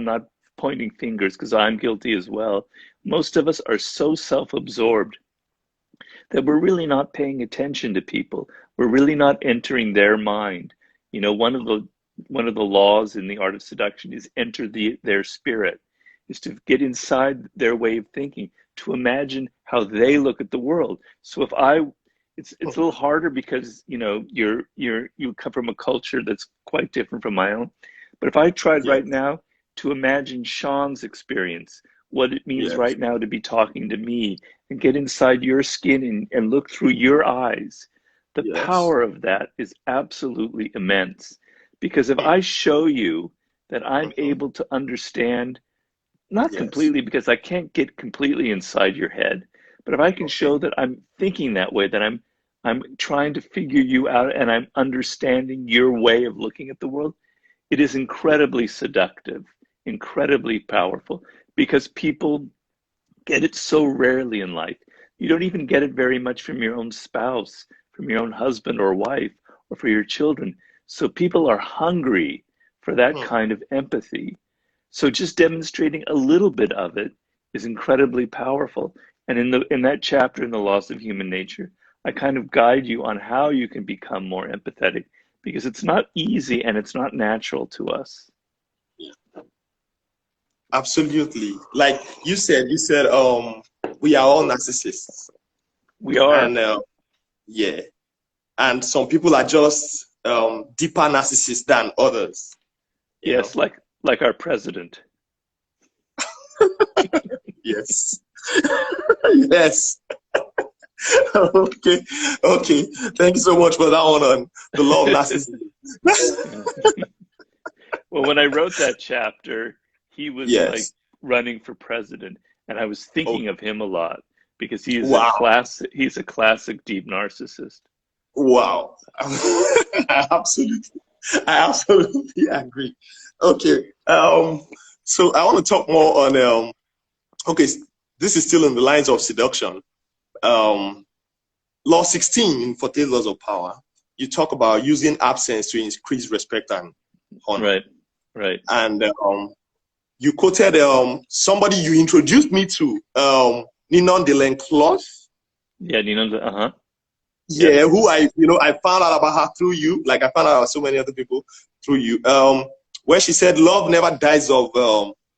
I'm not pointing fingers because I'm guilty as well. Most of us are so self-absorbed that we're really not paying attention to people. We're really not entering their mind. You know, one of the laws in the art of seduction is enter their spirit, is to get inside their way of thinking, to imagine how they look at the world. So if I it's a little harder because you come from a culture that's quite different from my own. But if I tried Yes, right now to imagine Shawn's experience, what it means yes, right now to be talking to me, and get inside your skin and look through your eyes, the yes, power of that is absolutely immense. Because if I show you that I'm mhm, able to understand, not yes, completely because I can't get completely inside your head, but if I can okay, show that I'm thinking that way, that I'm trying to figure you out and I'm understanding your way of looking at the world, it is yeah, incredibly seductive, incredibly powerful, because people get it so rarely in life. You don't even get it very much from your own spouse, from your own husband or wife, or for your children. So people are hungry for that hmm, kind of empathy. So just demonstrating a little bit of it is incredibly powerful. And in that chapter in the Laws of Human Nature, I kind of guide you on how you can become more empathetic because it's not easy and it's not natural to us. yeah, absolutely. Like you said, we are all narcissists, We are, and yeah, and some people are just deeper narcissists than others, you know. yes, like our president. Yes, yes. Okay, okay. Thank you so much for that one on the law of narcissism. Well, when I wrote that chapter, he was like Yes. running for president, and I was Oh, thinking of him a lot because wow. he's a classic deep narcissist. Wow. Absolutely. I absolutely agree. Okay. So I want to talk more on okay, this is still in the lines of seduction. Um, Law 16 in 48 Laws of Power. You talk about using absence to increase respect and honor. Right, right. And you quoted somebody you introduced me to, Ninon de Lenclos. Yeah, you know, uh-huh. Yeah, Yes. who I found out about her through you, like I found out about so many other people through you. Where she said love never dies of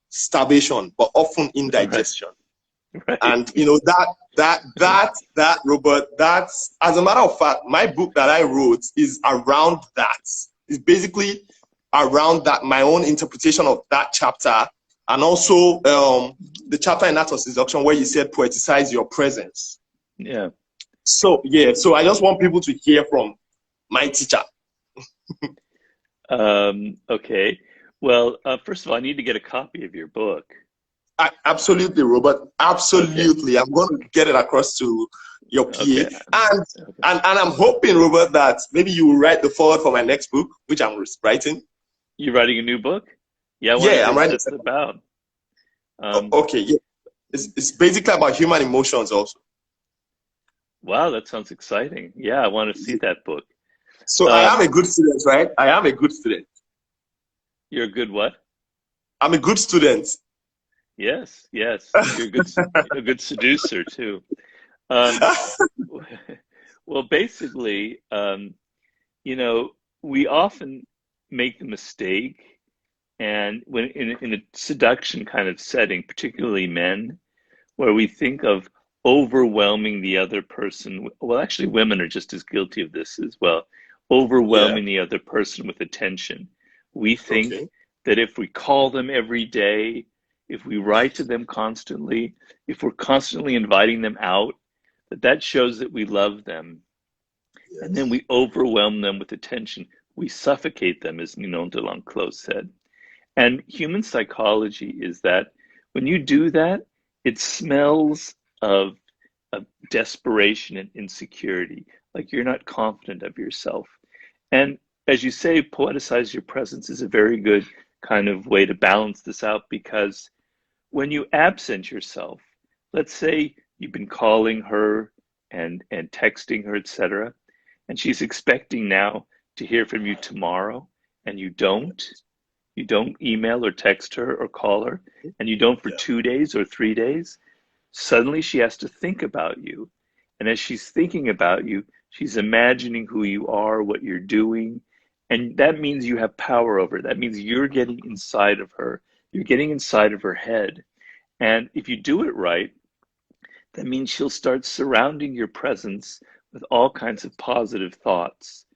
starvation, but often Right, indigestion. right. And that Robert, that's, as a matter of fact, my book that I wrote is around that. It's basically around that, my own interpretation of that chapter, and also the chapter in Art of Seduction where you said poeticize your presence. Yeah. So yeah, so I just want people to hear from my teacher. Okay. Well, first of all, I need to get a copy of your book. Absolutely, Robert. Okay. Absolutely. I'm going to get it across to your Okay. PA. And Okay. and I'm hoping, Robert, that maybe you will write the forward for my next book, which I'm writing. You writing a new book? Yeah, I want to Yeah, hear I'm what writing. that's about. Um, Okay, yeah. It's basically about human emotions also. wow, that sounds exciting. Yeah, I want to see that book. So I am Um, a good student, right? I am a good student. you're a good what? I'm a good student. Yes, yes. You're a good seducer too. Um, well, basically, you know, we often make the mistake, and when in a seduction kind of setting, particularly men, where we think of overwhelming the other person. Well, actually, women are just as guilty of this as well. Yeah. Overwhelming the other person with attention. We think Okay. that if we call them every day, if we write to them constantly, if we're constantly inviting them out, that shows that we love them. And then Yes. we overwhelm them with attention. We suffocate them, as Ninon de L'Enclos said. And human psychology is that when you do that, it smells of, of desperation and insecurity, like you're not confident of yourself. And as you say, poeticize your presence is a very good kind of way to balance this out because when you absent yourself, let's say you've been calling her and texting her, etc., and she's expecting now to hear from you tomorrow, and you don't, you don't email or text her or call her, and you don't for Yeah. 2 days or 3 days, suddenly she has to think about you. And as she's thinking about you, she's imagining who you are, what you're doing. And that means you have power over her. That means you're getting inside of her. You're getting inside of her head. And if you do it right, that means she'll start surrounding your presence with all kinds of positive thoughts.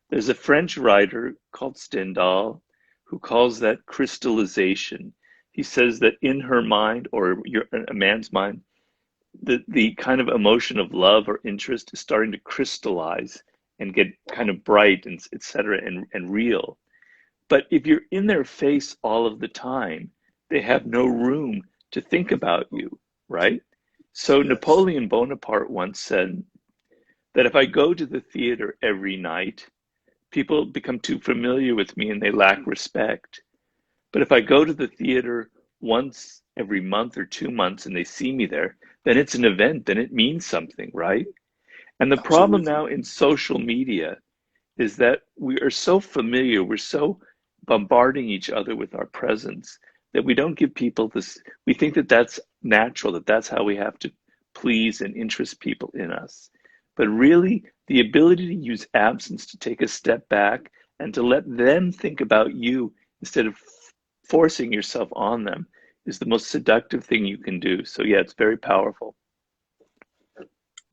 There's a French writer called Stendhal who calls that crystallization. He says that in her mind, or a man's mind, the kind of emotion of love or interest is starting to crystallize and get kind of bright and et cetera and real. But if you're in their face all of the time, they have no room to think about you, right? So Yes. Napoleon Bonaparte once said that if I go to the theater every night, people become too familiar with me and they lack respect. But if I go to the theater once every month or 2 months and they see me there, then it's an event, then it means something, right? And the problem Absolutely. now in social media is that we are so familiar, we're so bombarding each other with our presence that we don't give people this. We think that that's natural, that that's how we have to please and interest people in us. But really, the ability to use absence to take a step back and to let them think about you instead of forcing yourself on them is the most seductive thing you can do. So, yeah, it's very powerful.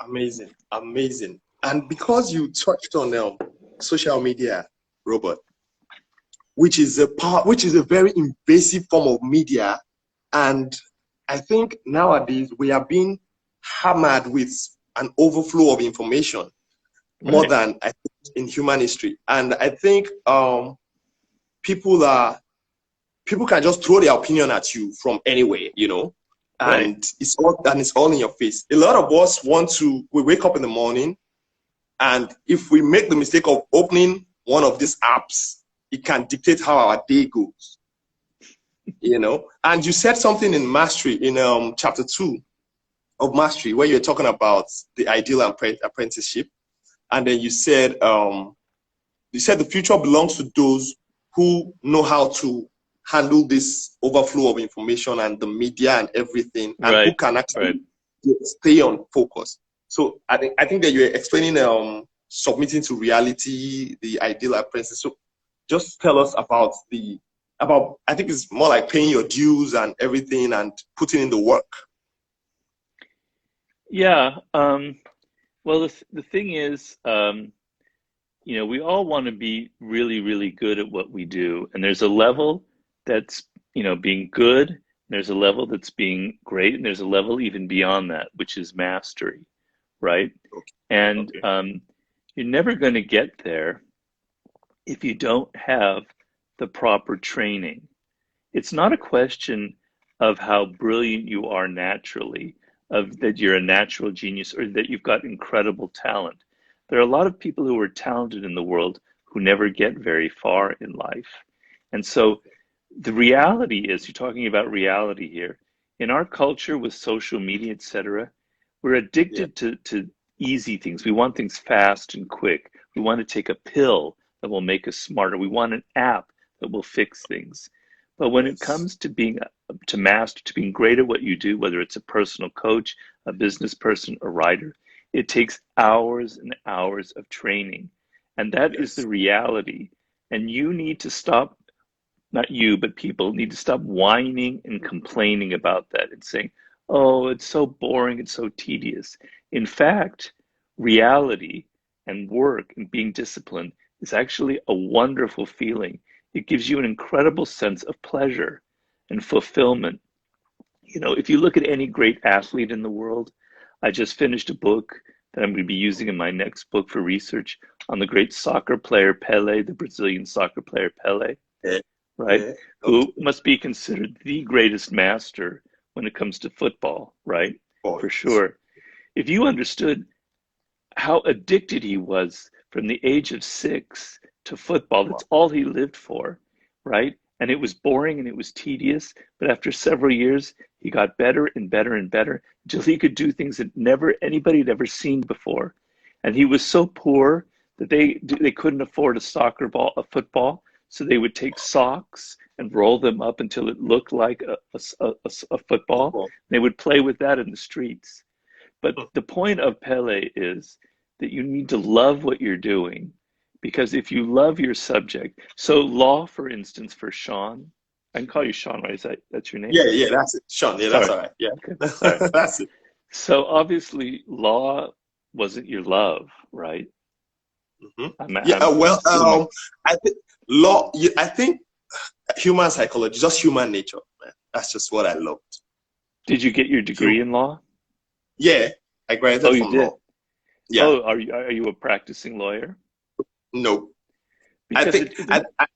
Amazing. Amazing. And because you touched on social media, Robert, which is a very invasive form of media, and I think nowadays we are being hammered with an overflow of information more Right, than I think in human history. And I think people are people can just throw their opinion at you from anywhere, right, and it's all in your face. A lot of us we wake up in the morning, and if we make the mistake of opening one of these apps, it can dictate how our day goes, And you said something in Mastery, in chapter 2 of Mastery, where you're talking about the ideal apprenticeship, and then you said the future belongs to those who know how to handle this overflow of information and the media and everything, and who right, can right. actually stay on focus. So I think that you're explaining submitting to reality, the ideal apprentice. So just tell us about I think it's more like paying your dues and everything and putting in the work. Yeah. Well, the thing is, we all want to be really, really good at what we do. And there's a level that's, being good. And there's a level that's being great. And there's a level even beyond that, which is mastery, right? Okay. And Okay. you're never going to get there if you don't have the proper training. It's not a question of how brilliant you are naturally, of that you're a natural genius or that you've got incredible talent. There are a lot of people who are talented in the world who never get very far in life. And so the reality is, you're talking about reality here. In our culture with social media, etc., we're Yeah. addicted to easy things. We want things fast and quick. We want to take a pill that will make us smarter. We want an app that will fix things. But when it Yes. comes to being to master, to being great at what you do, whether it's a personal coach, a business person, a writer, it takes hours and hours of training. And that is Yes. the reality. And you need to stop, not you, but people need to stop whining and complaining about that and saying, oh, it's so boring, it's so tedious. In fact, reality and work and being disciplined is actually a wonderful feeling. It gives you an incredible sense of pleasure and fulfillment. If you look at any great athlete in the world, I just finished a book that I'm going to be using in my next book for research on the great soccer player Pele, the Brazilian soccer player Pele, Yeah. right? Yeah. Who Okay. must be considered the greatest master when it comes to football, right? Oh, For yes. sure. If you understood how addicted he was from the age of 6 to football, Wow. that's all he lived for, right? And it was boring and it was tedious, but after several years, he got better and better and better until he could do things that never anybody had ever seen before. And he was so poor that they couldn't afford a football, So they would take socks and roll them up until it looked like a football. Football. They would play with that in the streets. But Hmm. the point of Pele is that you need to love what you're doing, because if you love your subject, so law, for instance, for Shawn, I can call you Shawn, right? That's your name? Yeah, yeah, that's it. Shawn, yeah, that's Sorry. all right. Yeah. Okay, sorry. That's it. So obviously, law wasn't your love, right? Hmm. Yeah, I'm well, assuming. I think law, I think human psychology, just human nature, man. That's just what I loved. Did you get your Human. degree in law? Yeah, I Oh, graduated you from did. law. Yeah, Oh, are you a practicing lawyer? no. I Because think it I, I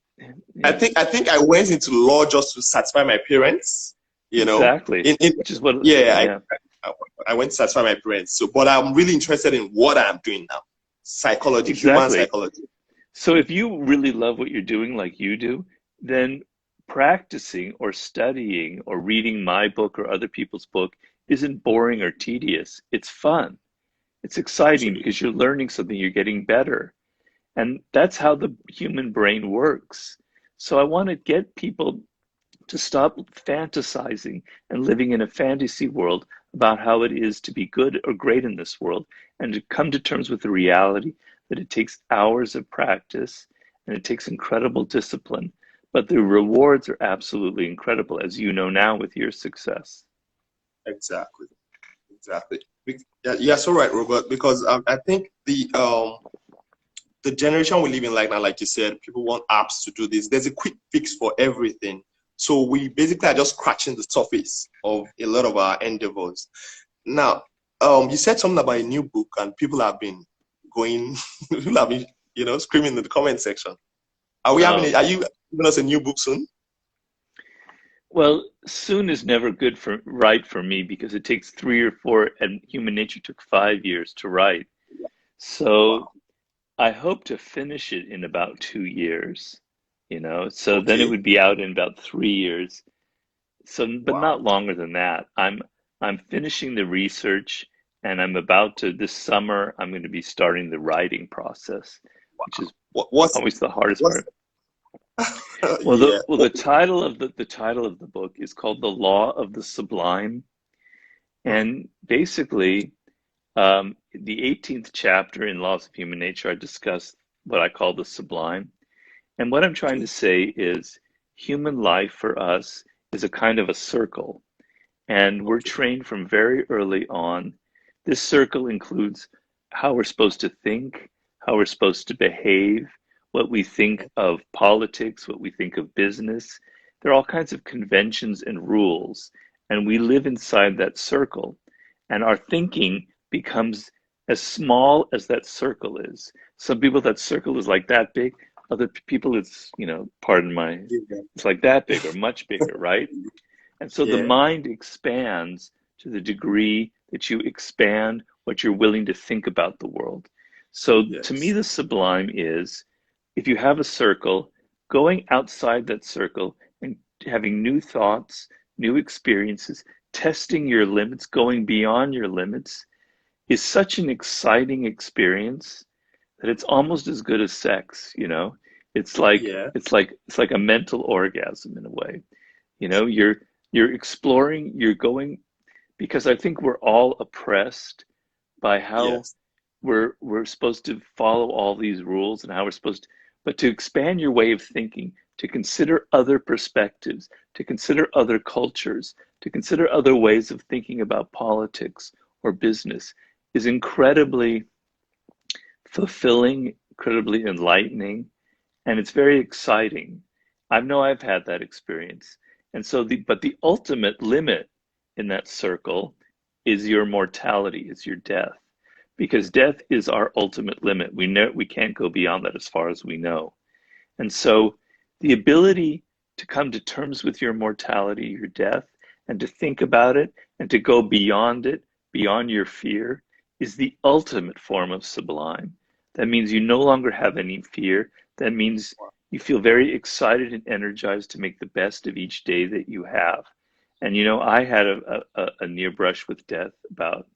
yeah, think I think I went into law just to satisfy my parents, you know. exactly. In Which is what, yeah, yeah, I I went to satisfy my parents. So, but I'm really interested in what I'm doing now. Psychology, human exactly. psychology. So if you really love what you're doing like you do, then practicing or studying or reading my book or other people's book isn't boring or tedious. It's fun. It's exciting Absolutely. because you're learning something, you're getting better. And that's how the human brain works. So I want to get people to stop fantasizing and living in a fantasy world about how it is to be good or great in this world, and to come to terms with the reality that it takes hours of practice and it takes incredible discipline. But the rewards are absolutely incredible, as you know now with your success. Exactly. Exactly. Yeah, you're so right, Robert. Because I think the generation we live in like now, like you said, people want apps to do this. There's a quick fix for everything. So we basically are just scratching the surface of a lot of our endeavors. Now, you said something about a new book, and people have been going, people have been, screaming in the comment section. Are we having? Oh, Are you giving us a new book soon? well, soon is never good for right for me because it takes 3 or 4, and Human Nature took 5 years to write. So Wow. I hope to finish it in about 2 years, so then it Okay. would be out in about 3 years. So, but Wow. not longer than that. I'm finishing the research, and I'm about to this summer I'm going to be starting the writing process, which is What, what's always the hardest what's part. Well, the yeah. well the title of the title of the book is called The Law of the Sublime, Hmm. and basically, the 18th chapter in Laws of Human Nature, I discuss what I call the sublime. And what I'm trying to Okay. say is human life for us is a kind of a circle. And we're Okay. trained from very early on. This circle includes how we're supposed to think, how we're supposed to behave, what we think of politics, what we think of business. There are all kinds of conventions and rules, and we live inside that circle. And our thinking becomes as small as that circle is. Some people, that circle is like that big. Other people, it's, pardon my, Yeah. it's like that big or much bigger, right? And so the Yeah. mind expands to the degree that you expand what you're willing to think about the world. So to me, Yes. the sublime is if you have a circle, going outside that circle and having new thoughts, new experiences, testing your limits, going beyond your limits is such an exciting experience that it's almost as good as sex. It's like Yeah. it's like it's like a mental orgasm in a way. You're exploring, you're going, because I think we're all oppressed by how Yes. we're supposed to follow all these rules and how we're supposed to, but to expand your way of thinking, to consider other perspectives, to consider other cultures, to consider other ways of thinking about politics or business is incredibly fulfilling, incredibly enlightening, and it's very exciting. I know I've had that experience. And so but the ultimate limit in that circle is your mortality, is your death. Because death is our ultimate limit. We know we can't go beyond that as far as we know. And so the ability to come to terms with your mortality, your death, and to think about it and to go beyond it, beyond your fear, is the ultimate form of sublime. That means you no longer have any fear. That means you feel very excited and energized to make the best of each day that you have. And I had a near brush with death about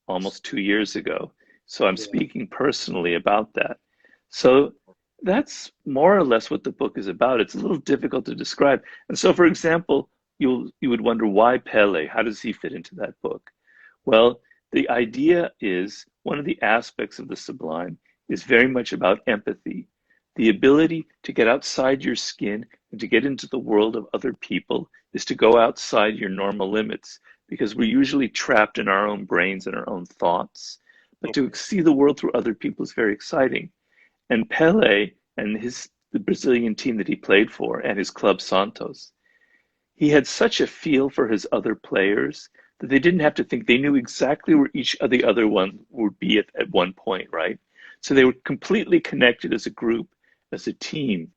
almost 2 years ago. So I'm Yeah. speaking personally about that. So that's more or less what the book is about. It's a little difficult to describe. And so, for example, you would wonder, why Pele? How does he fit into that book? Well, the idea is one of the aspects of the Sublime is very much about empathy, the ability to get outside your skin and to get into the world of other people is to go outside your normal limits because we're usually trapped in our own brains and our own thoughts. But to see the world through other people is very exciting. And Pele and the Brazilian team that he played for and his club Santos, he had such a feel for his other players that they didn't have to think. They knew exactly where each of the other one would be at one point, right? So they were completely connected as a group, as a team.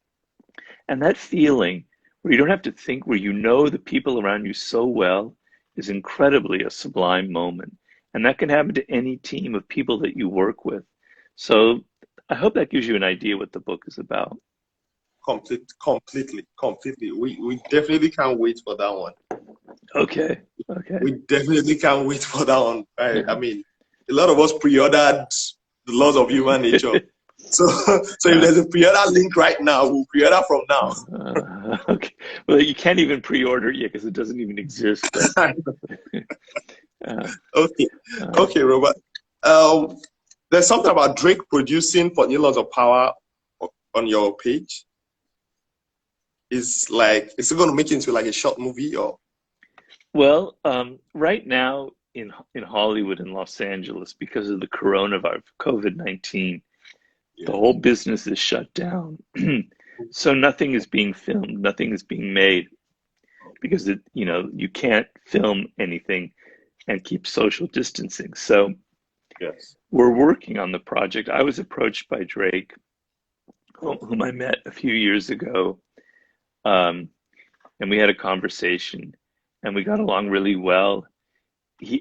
And that feeling where you don't have to think, where you know the people around you so well, is incredibly a sublime moment. And that can happen to any team of people that you work with. So I hope that gives you an idea what the book is about. Completely. We definitely can't wait for that one. Okay. We definitely can't wait for that one. I mean, a lot of us pre-ordered The Laws of Human Nature. So if there's a pre-order link right now, we'll pre-order from now. Okay. Well, you can't even pre-order it yet because it doesn't even exist. Okay, Robert. There's something about Drake producing for New Laws of Power on your page. Is it going to make it into like a short movie or? Well, right now in Hollywood and Los Angeles, because of the coronavirus, COVID-19, the whole business is shut down. So nothing is being filmed, nothing is being made because you can't film anything and keep social distancing. So yes, we're working on the project. I was approached by Drake, whom I met a few years ago, and we had a conversation, and we got along really well.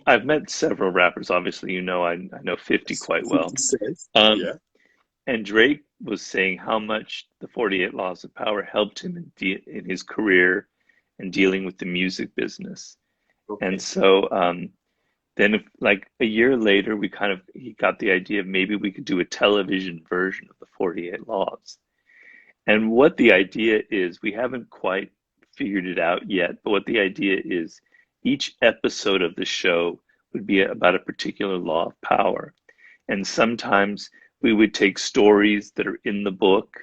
I've met several rappers. Obviously, I know 50 quite well. And Drake was saying how much the 48 Laws of Power helped him in his career and dealing with the music business. Okay. And so then like a year later, he got the idea of maybe we could do a television version of the 48 Laws. And what the idea is, we haven't quite figured it out yet, but what the idea is, each episode of the show would be about a particular law of power. And sometimes we would take stories that are in the book,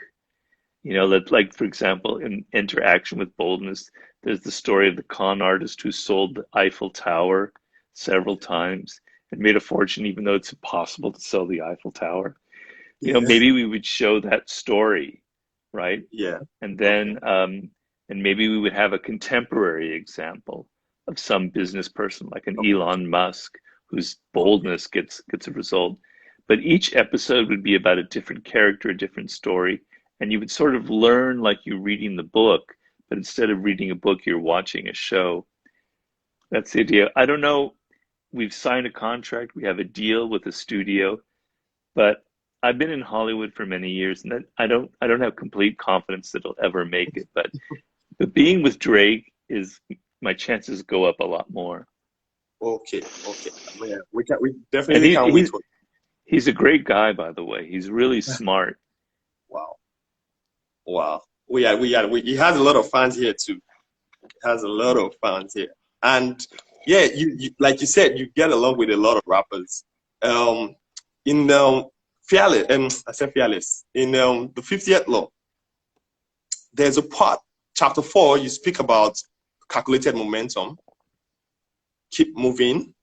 like, for example, in Interaction with Boldness, there's the story of the con artist who sold the Eiffel Tower several times and made a fortune, even though it's impossible to sell the Eiffel Tower. Maybe we would show that story, right? Yeah. And then, and maybe we would have a contemporary example of some business person like an Elon Musk whose boldness gets a result. But each episode would be about a different character, a different story, and you would sort of learn like you're reading the book, but instead of reading a book, you're watching a show. That's the idea. I don't know. We've signed a contract. We have a deal with a studio, but I've been in Hollywood for many years, and I don't have complete confidence that it'll ever make it. But being with Drake my chances go up a lot more. Okay. Yeah, we definitely can't wait for it. He's a great guy, by the way. He's really smart. Wow. He has a lot of fans here too. And yeah, you like you said, you get along with a lot of rappers. In Fearless, I said Fearless. In the 50th Law, there's a part, chapter 4, you speak about calculated momentum, keep moving,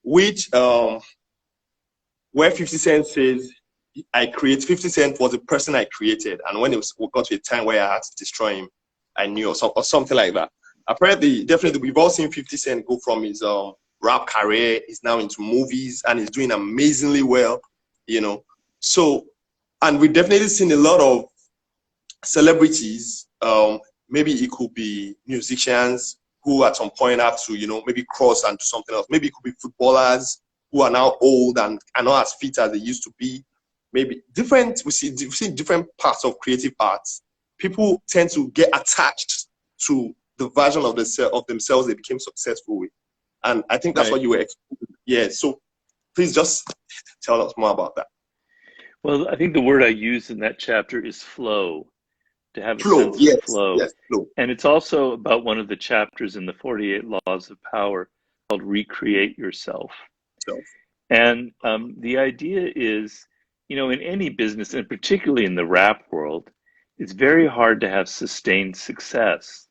which where 50 Cent says, 50 Cent was the person I created, and when we got to a time where I had to destroy him, I knew, or something like that. Apparently, definitely, we've all seen 50 Cent go from his rap career, he's now into movies, and he's doing amazingly well, So, and we've definitely seen a lot of celebrities, maybe it could be musicians who at some point have to, maybe cross and do something else. Maybe it could be footballers who are now old and are not as fit as they used to be. Maybe we see different parts of creative arts. People tend to get attached to the version of themselves they became successful with. And I think that's what you were explaining. Yeah, so please just tell us more about that. Well, I think the word I used in that chapter is flow, to have a Flow, sense of yes, flow. yes, flow. And it's also about one of the chapters in the 48 Laws of Power called Recreate Yourself. So, And the idea is, in any business, and particularly in the rap world, it's very hard to have sustained success,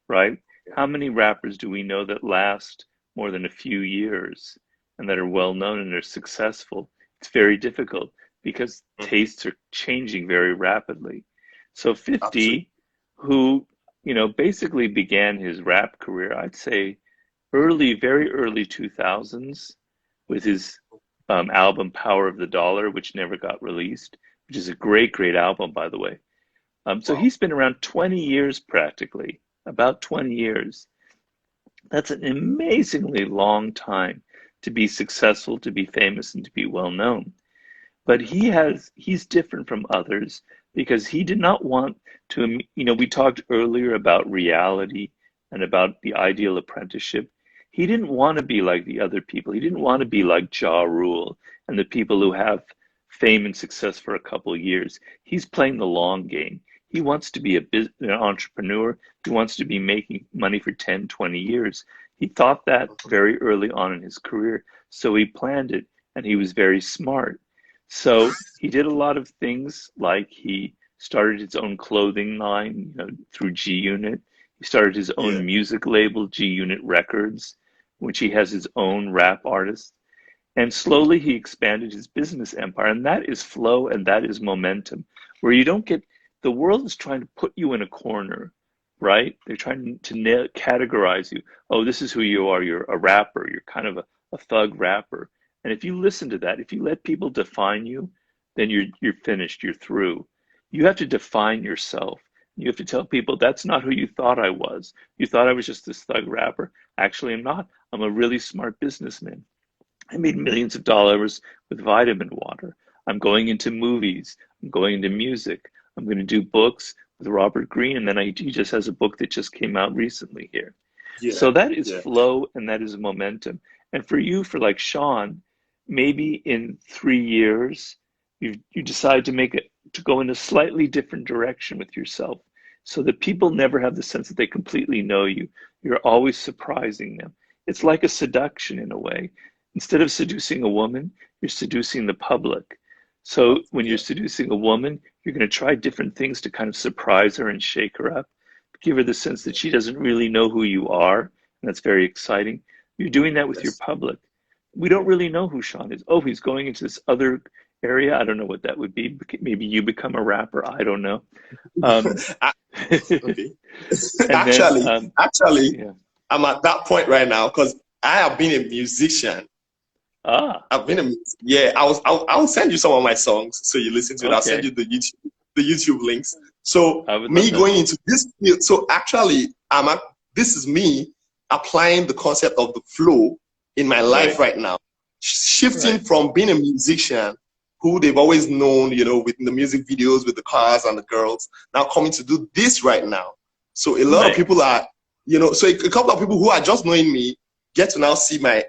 right? How many rappers do we know that last more than a few years and that are well known and are successful? It's very difficult because tastes are changing very rapidly. So absolutely. 50, who, basically began his rap career, I'd say very early 2000s with his album Power of the Dollar, which never got released, which is a great, great album, by the way. So Wow. he's been around 20 years practically, about 20 years. That's an amazingly long time to be successful, to be famous, and to be well known. But he's different from others because he did not want to, we talked earlier about reality and about the ideal apprenticeship. He didn't want to be like the other people. He didn't want to be like Ja Rule and the people who have fame and success for a couple of years. He's playing the long game. He wants to be an entrepreneur. He wants to be making money for 10, 20 years. He thought that very early on in his career. So he planned it and he was very smart. So he did a lot of things like he started his own clothing line, through G Unit. He started his Yeah. own music label, G Unit Records, which he has his own rap artists. And slowly he expanded his business empire. And that is flow and that is momentum, where you don't get, the world is trying to put you in a corner, right? They're trying to categorize you. Oh, this is who you are. You're a rapper. You're kind of a thug rapper. And if you listen to that, if you let people define you, then you're finished. You're through. You have to define yourself. You have to tell people that's not who you thought I was. You thought I was just this thug rapper. Actually, I'm not. I'm a really smart businessman. I made millions of dollars with vitamin water. I'm going into movies. I'm going into music. I'm going to do books with Robert Greene. And then he just has a book that just came out recently here. Yeah. So that is Yeah. flow and that is momentum. And for you, for like Shawn, maybe in 3 years, you decide to go in a slightly different direction with yourself so that people never have the sense that they completely know you. You're always surprising them. It's like a seduction in a way. Instead of seducing a woman, you're seducing the public. So when you're Yeah. seducing a woman, you're going to try different things to kind of surprise her and shake her up, give her the sense that she doesn't really know who you are. And that's very exciting. You're doing that with your Yes. public. We don't really know who Shawn is. Oh, he's going into this other area. I don't know what that would be. Maybe you become a rapper. I don't know. Um, Okay. and then, Actually, yeah. I'm at that point right now because I have been a musician. Ah, I've been a yeah. I'll send you some of my songs so you listen to it. I'll send okay. you the YouTube links. So I would love me that. going into this field. So actually, this is me applying the concept of the flow in my life Right, right now, shifting right. from being a musician who they've always known, with the music videos with the cars and the girls, now coming to do this right now. So a lot of Right. people are, so a couple of people who are just knowing me get to now see my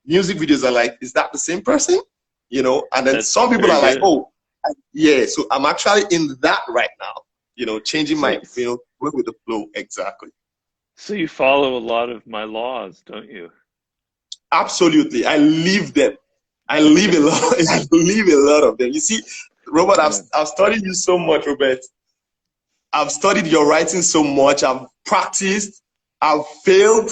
music videos are like, is that the same person? And then That's some people very are like, good. oh, yeah. So I'm actually in that right now, changing So, my, work with the flow. Exactly. so you follow a lot of my laws, don't you? Absolutely. I live them. I live a lot. I live a lot of them. You see, Robert, Yeah. I've studied you so much, Robert. I've studied your writing so much. I've practiced. I've failed.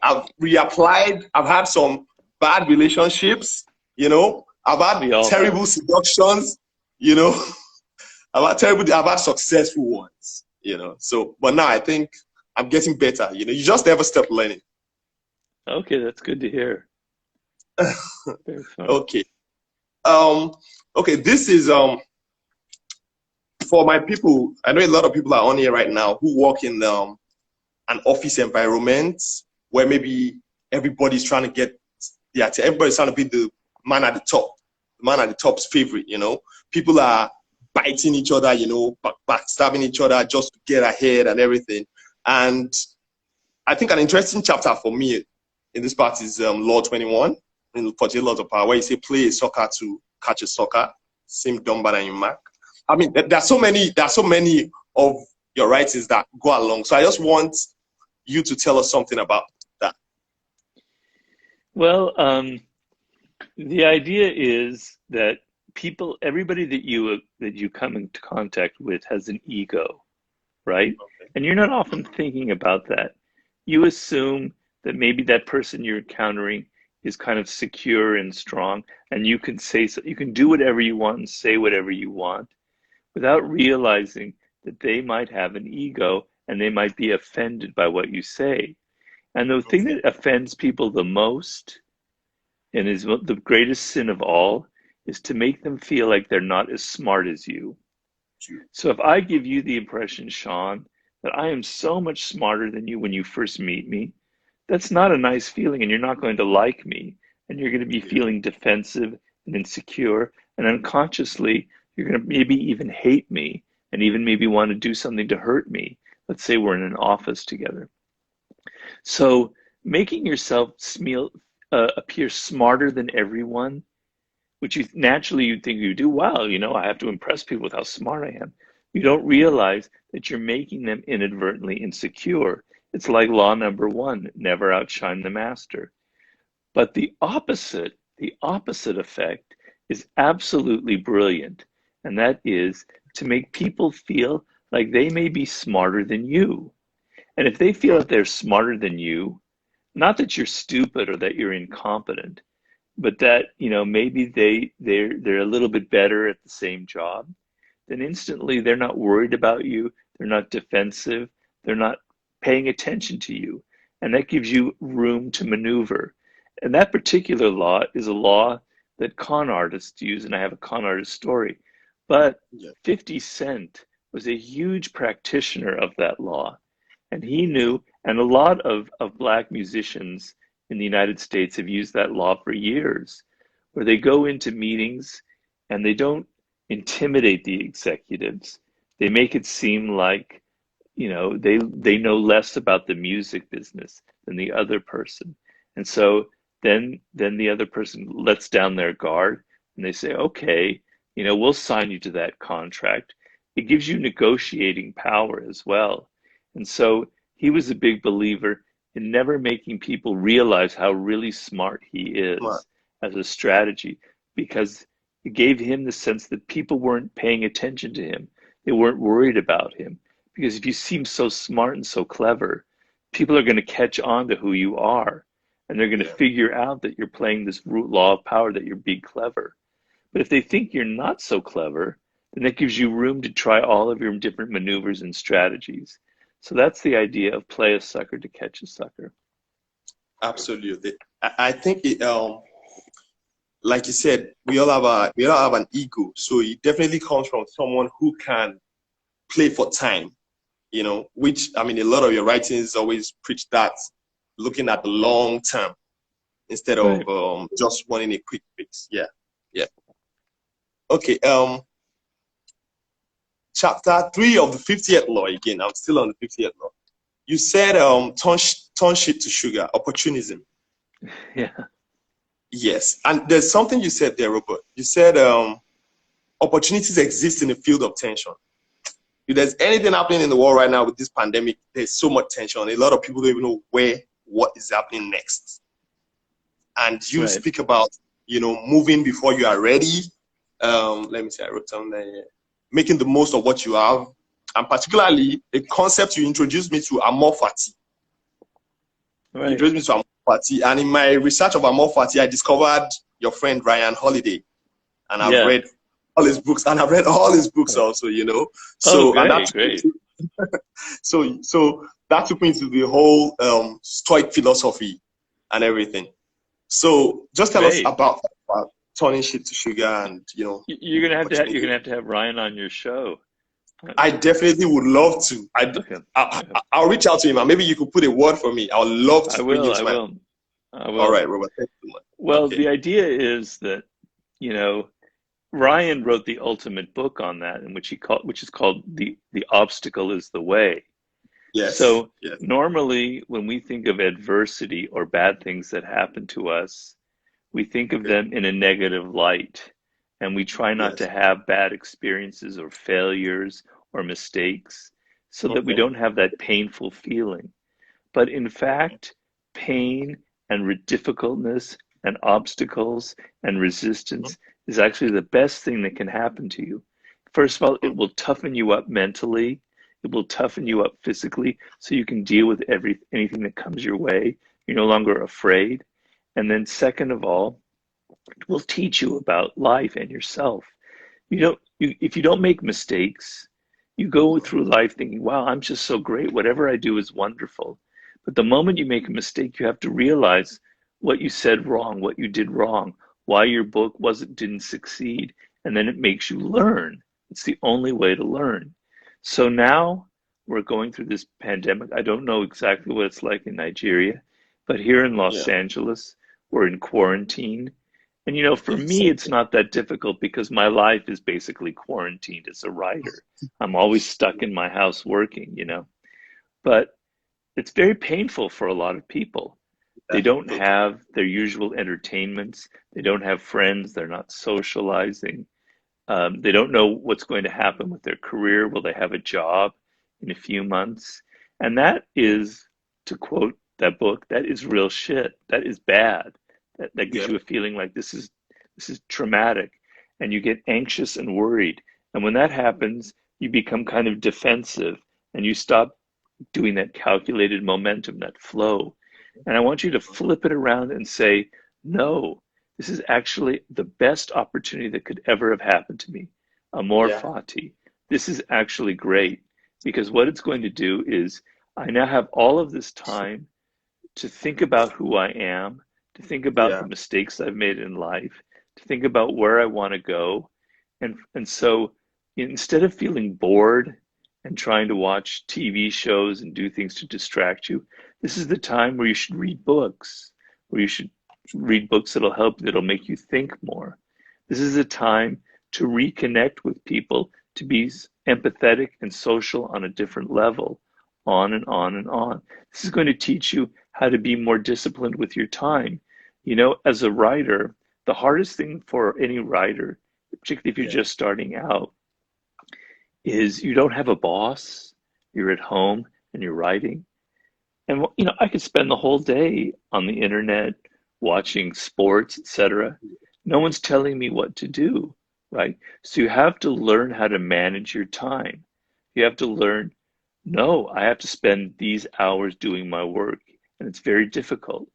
I've reapplied. I've had some bad relationships. I've had We all have. terrible seductions. You know, I've had successful ones. So, but now I think I'm getting better. You just never stop learning. Okay, that's good to hear. Very fun. Okay. Okay. This is for my people. I know a lot of people are on here right now who work in an office environment where maybe everybody's trying to get everybody's trying to be the man at the top, the man at the top's favorite. People are biting each other, backstabbing each other just to get ahead and everything. And I think an interesting chapter for me in this part is Law 21 in 48 Laws of Power, where you say play a soccer to catch a soccer. seem dumber than you mark. I mean, there's so many of your writings that go along. So I just want you to tell us something about that. Well, the idea is that everybody that you come into contact with has an ego, right? Okay. And you're not often thinking about that. You assume that maybe that person you're encountering is kind of secure and strong, and you can you can do whatever you want and say whatever you want without realizing that they might have an ego and they might be offended by what you say. And the thing Okay. that offends people the most and is the greatest sin of all is to make them feel like they're not as smart as you. True. So if I give you the impression, Shawn, that I am so much smarter than you when you first meet me, that's not a nice feeling, and you're not going to like me, and you're going to be Yeah. feeling defensive and insecure, and unconsciously, you're going to maybe even hate me, and even maybe want to do something to hurt me. Let's say we're in an office together. So making yourself appear smarter than everyone, which you'd think you do. Wow, I have to impress people with how smart I am. You don't realize that you're making them inadvertently insecure. It's like law number one, never outshine the master. But the opposite effect is absolutely brilliant. And that is to make people feel like they may be smarter than you. And if they feel that they're smarter than you, not that you're stupid or that you're incompetent, but that maybe they're a little bit better at the same job, then instantly they're not worried about you, they're not defensive, they're not paying attention to you, and that gives you room to maneuver. And that particular law is a law that con artists use, and I have a con artist story. But Yeah. 50 Cent was a huge practitioner of that law, and he knew, and a lot of black musicians in the United States have used that law for years, where they go into meetings and they don't intimidate the executives. They make it seem like, they know less about the music business than the other person. And so then the other person lets down their guard and they say, okay, we'll sign you to that contract. It gives you negotiating power as well. And so he was a big believer in never making people realize how really smart he Smart. is as a strategy, because it gave him the sense that people weren't paying attention to him. They weren't worried about him. Because if you seem so smart and so clever, people are going to catch on to who you are. And they're going to Yeah. figure out that you're playing this root law of power, that you're being clever. But if they think you're not so clever, then that gives you room to try all of your different maneuvers and strategies. So that's the idea of play a sucker to catch a sucker. Absolutely. I think like you said, we all have an ego. So it definitely comes from someone who can play for time, which, I mean, a lot of your writings always preach that, looking at the long term instead of Right. just wanting a quick fix. Yeah. Yeah. Okay. Chapter 3 of the 50th law. Again, I'm still on the 50th law. You said turn shit to sugar, opportunism. Yeah. Yes. And there's something you said there, Robert. You said opportunities exist in the field of tension. If there's anything happening in the world right now with this pandemic, there's so much tension. A lot of people don't even know what is happening next. And you Right. speak about, moving before you are ready. Let me see, I wrote down there. Making the most of what you have. And particularly a concept you introduced me to, amor fati. You Right. introduced me to amor fati. And in my research of amor fati, I discovered your friend Ryan Holiday. And I've Yeah. read all his books, and I've read all his books Oh, also, oh, So, and great, great. so that took me into the whole Stoic philosophy and everything. So just tell us Great. about turning shit to sugar and You're gonna have to have Ryan on your show. I definitely would love to. Okay. I'll reach out to him and maybe you could put a word for me. I would love I to bring will. him I to my. will. I All will. right, Robert. Thank you so much. Well, Okay. the idea is that, you know, Ryan wrote the ultimate book on that, which is called The Obstacle is the Way. Yes. So Yes. normally when we think of adversity or bad things that happen to us, we think of Okay. them in a negative light. and we try not to Yes. have bad experiences or failures or mistakes so that we Okay. don't have that painful feeling. But in fact, pain and difficultness and obstacles and resistance is actually the best thing that can happen to you. First of all, it will toughen you up mentally. It will toughen you up physically so you can deal with anything that comes your way. You're no longer afraid. And then second of all, it will teach you about life and yourself. If you don't make mistakes, you go through life thinking, wow, I'm just so great. Whatever I do is wonderful. But the moment you make a mistake, you have to realize what you said wrong, what you did wrong, why your book didn't succeed, and then it makes you learn. It's the only way to learn. So now we're going through this pandemic. I don't know exactly what it's like in Nigeria, but here in Los Yeah. Angeles, we're in quarantine. And for Yes. me, it's not that difficult because my life is basically quarantined as a writer. I'm always stuck in my house working. But it's very painful for a lot of people. They Yeah. don't Totally. have their usual entertainments. They don't have friends. They're not socializing. They don't know what's going to happen with their career. Will they have a job in a few months? And that is, to quote that book, that is real shit. That is bad. That gives Yeah. you a feeling like this is traumatic, and you get anxious and worried. And when that happens, you become kind of defensive, and you stop doing that calculated momentum, that flow. And I want you to flip it around and say, no, this is actually the best opportunity that could ever have happened to me. Amor Yeah. fati. This is actually great because what it's going to do is I now have all of this time to think about who I am, to think about the Yeah. mistakes I've made in life, to think about where I want to go. And so instead of feeling bored and trying to watch TV shows and do things to distract you, this is the time where you should read books, where you should read books that'll make you think more. This is a time to reconnect with people, to be empathetic and social on a different level, on and on and on. This is going to teach you how to be more disciplined with your time. As a writer, the hardest thing for any writer, particularly if you're Yeah. just starting out, is you don't have a boss. You're at home and you're writing. And I could spend the whole day on the internet watching sports, etc. No one's telling me what to do, right? So you have to learn how to manage your time. You have to learn, no, I have to spend these hours doing my work, and it's very difficult.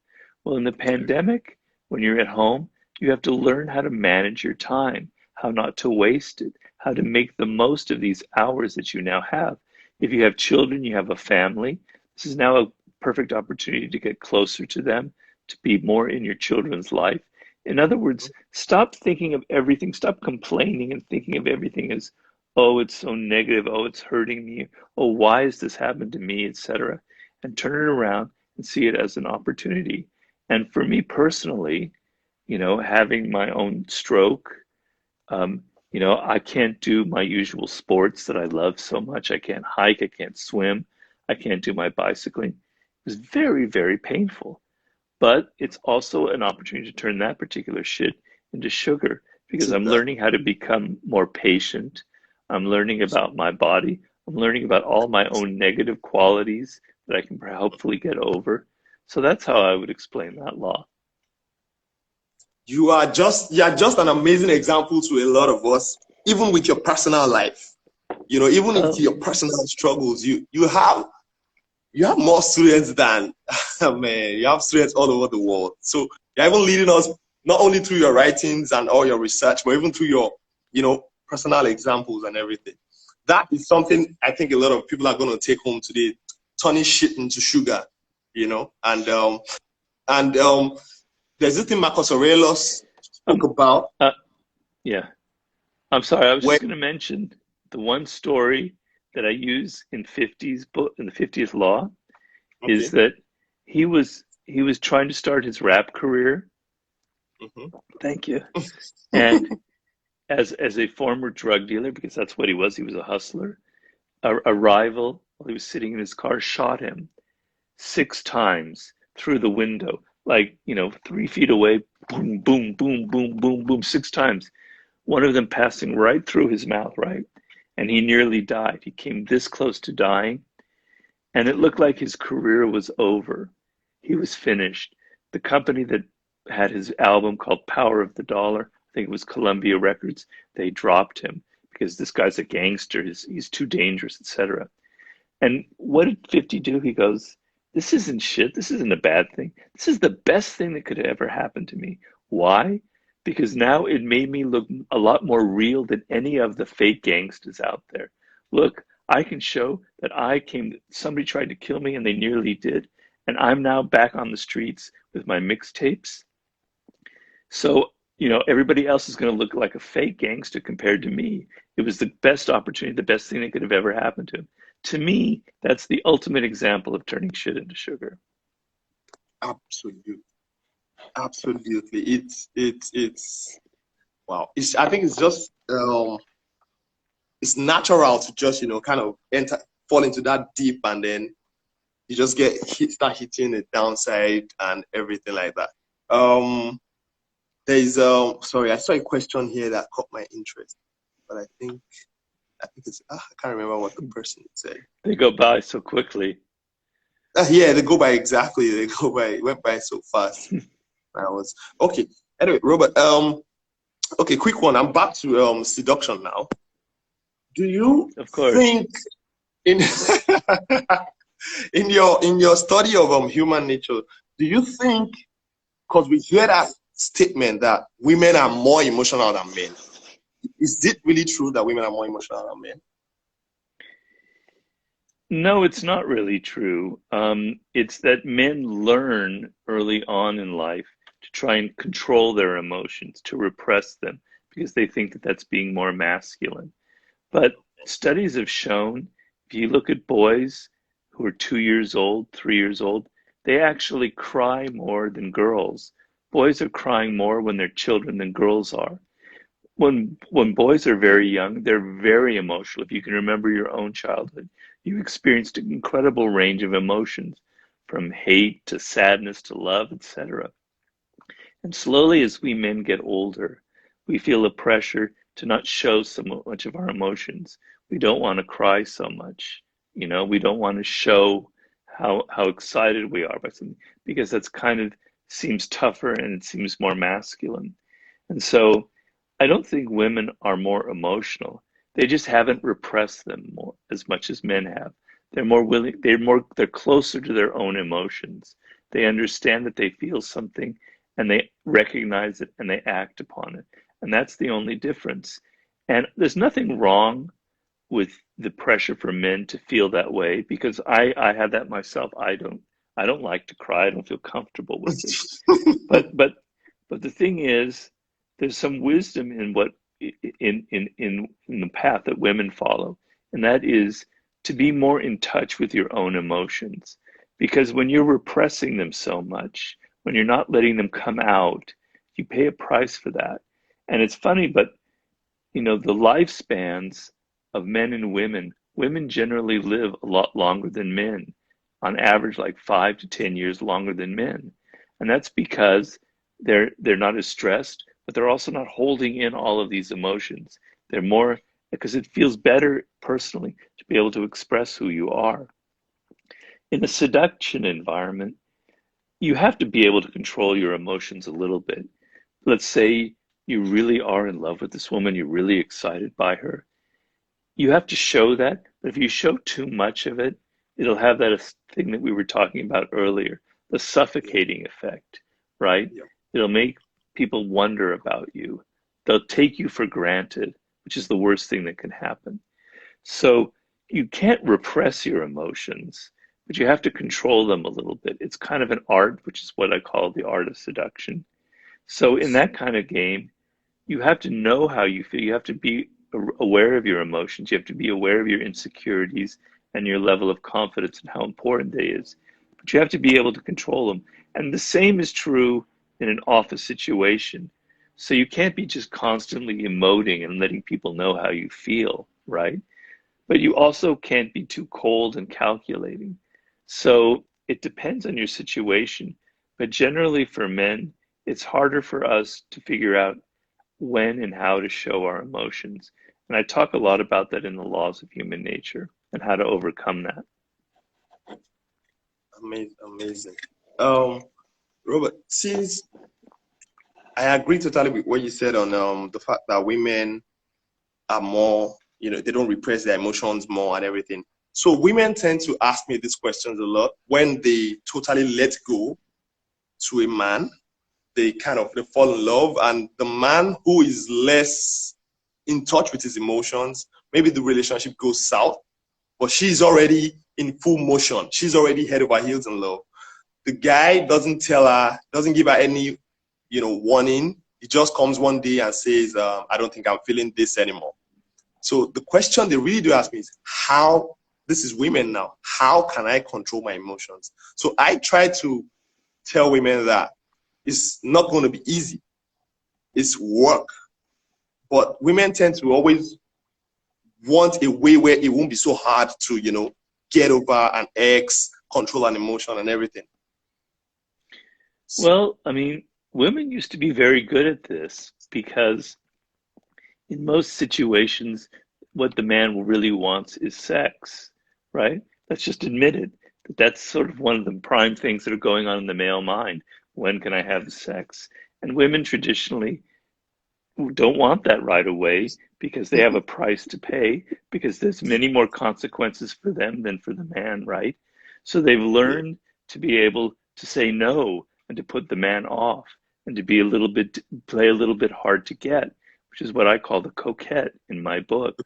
Well, in the pandemic, when you're at home, you have to learn how to manage your time, how not to waste it, how to make the most of these hours that you now have. If you have children, you have a family, this is now a perfect opportunity to get closer to them, to be more in your children's life. In other words, stop thinking of everything, stop complaining and thinking of everything as, oh, it's so negative, oh, it's hurting me, oh, why has this happened to me, etc. And turn it around and see it as an opportunity. And for me personally, having my own stroke, um, I can't do my usual sports that I love so much. I can't hike, I can't swim, I can't do my bicycling. It was very, very painful. But it's also an opportunity to turn that particular shit into sugar because I'm Sugar. learning how to become more patient. I'm learning about my body. I'm learning about all my own negative qualities that I can hopefully get over. So that's how I would explain that law. You are just an amazing example to a lot of us, even with your personal life. Even with Oh, your personal struggles, you have more students than man, you have students all over the world. So you're even leading us not only through your writings and all your research, but even through your, personal examples and everything. That is something I think a lot of people are going to take home today, turning shit into sugar, and there's this thing Marcus Aurelius spoke um, about uh, yeah. I'm sorry. I was where, just going to mention the one story that I use in the 50th law is okay, that he was trying to start his rap career. hmm Thank you. And as a former drug dealer, because that's what he was a hustler, a rival, while he was sitting in his car, shot him 6 times through the window, like 3 feet away, boom, boom, boom, boom, boom, boom, 6 times. one of them passing right through his mouth, right? And he nearly died. He came this close to dying, and it looked like his career was over. He was finished. The company that had his album called Power of the Dollar, I think it was Columbia Records, they dropped him because this guy's a gangster. He's too dangerous, etc. And what did 50 do? He goes, this isn't shit. This isn't a bad thing. This is the best thing that could ever happen to me. Why? Because now it made me look a lot more real than any of the fake gangsters out there. Look, I can show that somebody tried to kill me and they nearly did. And I'm now back on the streets with my mixtapes. So, everybody else is going to look like a fake gangster compared to me. It was the best opportunity, the best thing that could have ever happened to him. To me, that's the ultimate example of turning shit into sugar. Absolutely. Absolutely. It's wow. I think it's just it's natural to just, kind of fall into that deep, and then you just start hitting the downside and everything like that. There's sorry, I saw a question here that caught my interest, but I think it's I can't remember what the person said. They go by so quickly. Yeah, they go by exactly. Went by so fast. Okay. Anyway, Robert. Okay, quick one. I'm back to seduction now. Do you Of course. think in in your study of human nature, do you think, because we hear that statement that women are more emotional than men, is it really true that women are more emotional than men? No, it's not really true. It's that men learn early on in life to try and control their emotions, to repress them, because they think that that's being more masculine. But studies have shown, if you look at boys who are 2 years old, 3 years old, they actually cry more than girls. Boys are crying more when they're children than girls are. When boys are very young, they're very emotional. If you can remember your own childhood, you experienced an incredible range of emotions, from hate to sadness to love, etc. And slowly, as we men get older, we feel a pressure to not show so much of our emotions. We don't want to cry so much. We don't want to show how excited we are by something, because that's kind of seems tougher and it seems more masculine. And so I don't think women are more emotional. They just haven't repressed them more as much as men have. They're more willing, they're closer to their own emotions. They understand that they feel something and they recognize it and they act upon it. And that's the only difference. And there's nothing wrong with the pressure for men to feel that way, because I have that myself. I don't like to cry. I don't feel comfortable with it. But the thing is, there's some wisdom in what in the path that women follow, and that is to be more in touch with your own emotions. Because when you're repressing them so much, when you're not letting them come out, you pay a price for that. And it's funny, but the lifespans of men and women generally live a lot longer than men, on average like 5 to 10 years longer than men. And that's because they're not as stressed, but they're also not holding in all of these emotions. They're more, because it feels better personally to be able to express who you are. In a seduction environment, you have to be able to control your emotions a little bit. Let's say you really are in love with this woman, you're really excited by her. You have to show that, but if you show too much of it, it'll have that thing that we were talking about earlier, the suffocating effect, right? Yeah. It'll make people wonder about you. They'll take you for granted, which is the worst thing that can happen. So you can't repress your emotions, but you have to control them a little bit. It's kind of an art, which is what I call the art of seduction. So in that kind of game, you have to know how you feel. You have to be aware of your emotions. You have to be aware of your insecurities and your level of confidence and how important they is. But you have to be able to control them. And the same is true in an office situation. So you can't be just constantly emoting and letting people know how you feel, right? But you also can't be too cold and calculating. So it depends on your situation. But generally for men, it's harder for us to figure out when and how to show our emotions. And I talk a lot about that in the laws of human nature and how to overcome that. Amazing, amazing. Um, Robert, since I agree totally with what you said on the fact that women are more, they don't repress their emotions more and everything. So women tend to ask me these questions a lot when they totally let go to a man. They fall in love, and the man who is less in touch with his emotions, maybe the relationship goes south, but she's already in full motion. She's already head over heels in love. The guy doesn't tell her, doesn't give her any, warning. He just comes one day and says, I don't think I'm feeling this anymore. So the question they really do ask me is how, this is women now, how can I control my emotions? So I try to tell women that it's not going to be easy. It's work. But women tend to always want a way where it won't be so hard to, get over an ex, control an emotion and everything. Well, I mean, women used to be very good at this because in most situations, what the man really wants is sex, right? Let's just admit it. That's sort of one of the prime things that are going on in the male mind. When can I have sex? And women traditionally don't want that right away because they have a price to pay because there's many more consequences for them than for the man, right? So they've Yeah. learned to be able to say no and to put the man off and to be play a little bit hard to get, which is what I call the coquette in my book.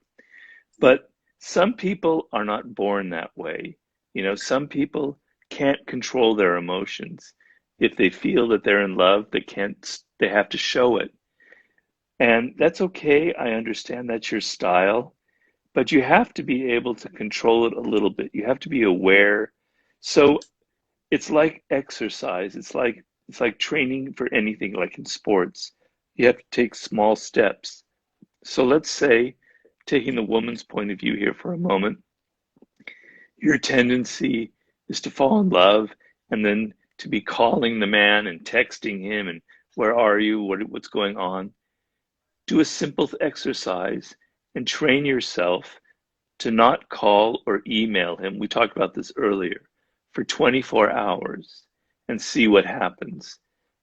But some people are not born that way. Some people can't control their emotions. If they feel that they're in love, they have to show it. And that's okay. I understand that's your style, but you have to be able to control it a little bit. You have to be aware. So it's like exercise. It's like training for anything, like in sports. You have to take small steps. So let's say, taking the woman's point of view here for a moment, your tendency is to fall in love and then to be calling the man and texting him and where are you? What's going on? Do a simple exercise and train yourself to not call or email him. We talked about this earlier for 24 hours and see what happens.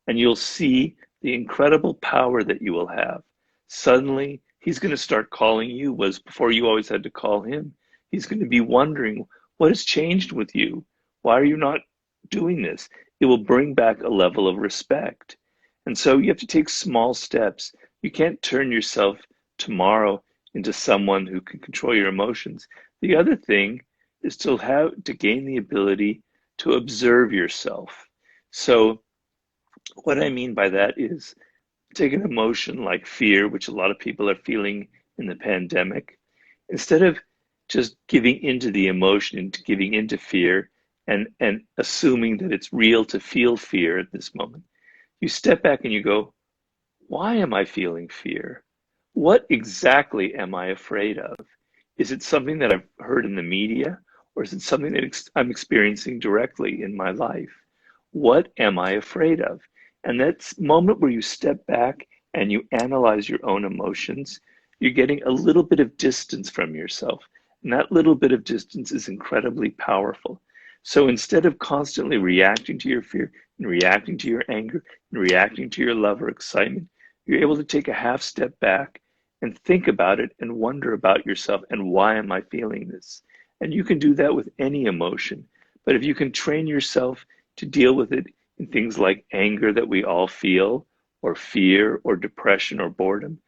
And you'll see the incredible power that you will have. Suddenly, he's going to start calling you, was before you always had to call him. He's going to be wondering, what has changed with you? Why are you not doing this? It will bring back a level of respect. And so you have to take small steps. You can't turn yourself tomorrow into someone who can control your emotions. The other thing is to gain the ability to observe yourself. So what I mean by that is take an emotion like fear, which a lot of people are feeling in the pandemic. Instead of just giving into the emotion and giving into fear and assuming that it's real to feel fear at this moment, you step back and you go, why am I feeling fear? What exactly am I afraid of? Is it something that I've heard in the media, or is it something that I'm experiencing directly in my life? What am I afraid of? And that moment where you step back and you analyze your own emotions, you're getting a little bit of distance from yourself. And that little bit of distance is incredibly powerful. So instead of constantly reacting to your fear and reacting to your anger and reacting to your love or excitement, you're able to take a half step back and think about it and wonder about yourself and why am I feeling this? And you can do that with any emotion. But if you can train yourself to deal with it in things like anger that we all feel, or fear, or depression, or boredom,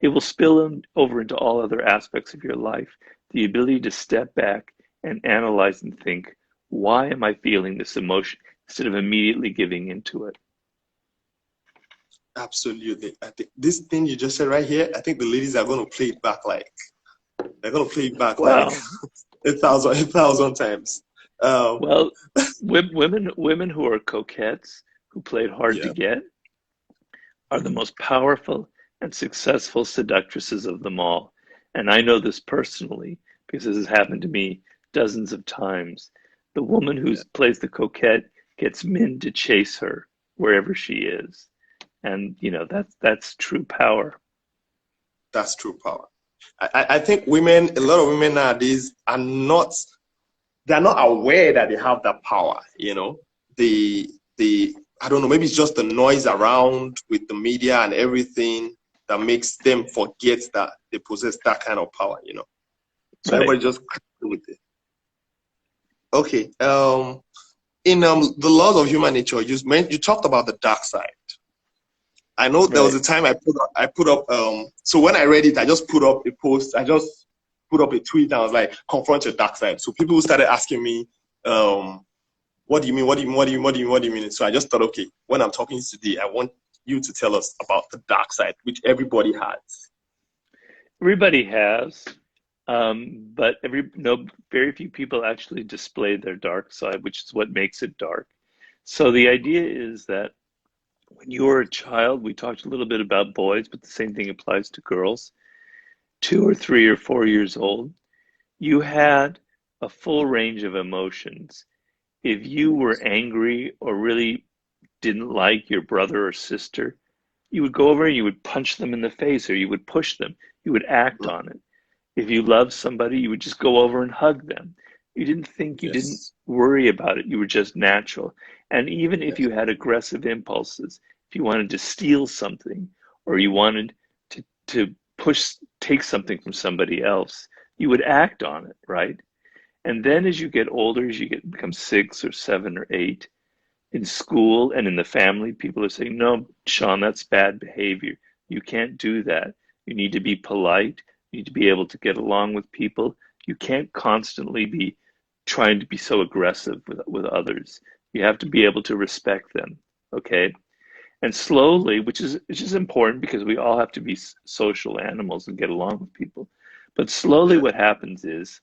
it will spill over into all other aspects of your life. The ability to step back and analyze and think, why am I feeling this emotion, instead of immediately giving into it? Absolutely. I think this thing you just said right here, I think the ladies are going to play it back like, they're going to play it back like Well, a thousand times. Um, well, women who are coquettes, who played hard to yeah. get, are the most powerful and successful seductresses of them all. And I know this personally because this has happened to me dozens of times. The woman who Yeah. plays the coquette gets men to chase her wherever she is. And that's true power. That's true power. I think women, a lot of women nowadays they're not aware that they have that power, you know. The I don't know, maybe it's just the noise around with the media and everything that makes them forget that they possess that kind of power, you know. So Right. everybody just with it. Okay. In the laws of human nature, you talked about the dark side. I know there was Right. a time I put up so when I read it, I just put up a post, I just put up a tweet and I was like, confront your dark side. So people started asking me, what do you mean? What do you mean? What do you mean? What do you mean? What do you mean? So I just thought, okay, when I'm talking today, I want you to tell us about the dark side, which everybody has. Everybody has, but very few people actually display their dark side, which is what makes it dark. So the idea is that when you were a child, we talked a little bit about boys, but the same thing applies to girls. 2 or 3 or 4 years old, you had a full range of emotions. If you were angry or really didn't like your brother or sister, you would go over and you would punch them in the face or you would push them. You would act on it. If you loved somebody, you would just go over and hug them. You didn't think, you didn't Yes. worry about it. You were just natural. And even if Yes. you had aggressive impulses, if you wanted to steal something or you wanted to take something from somebody else, you would act on it, right? And then as you get older, as you become 6 or 7 or 8, in school and in the family, people are saying, no, Shawn, that's bad behavior. You can't do that. You need to be polite. You need to be able to get along with people. You can't constantly be trying to be so aggressive with others. You have to be able to respect them. Okay. And slowly, which is important because we all have to be social animals and get along with people. But slowly, Yeah. what happens is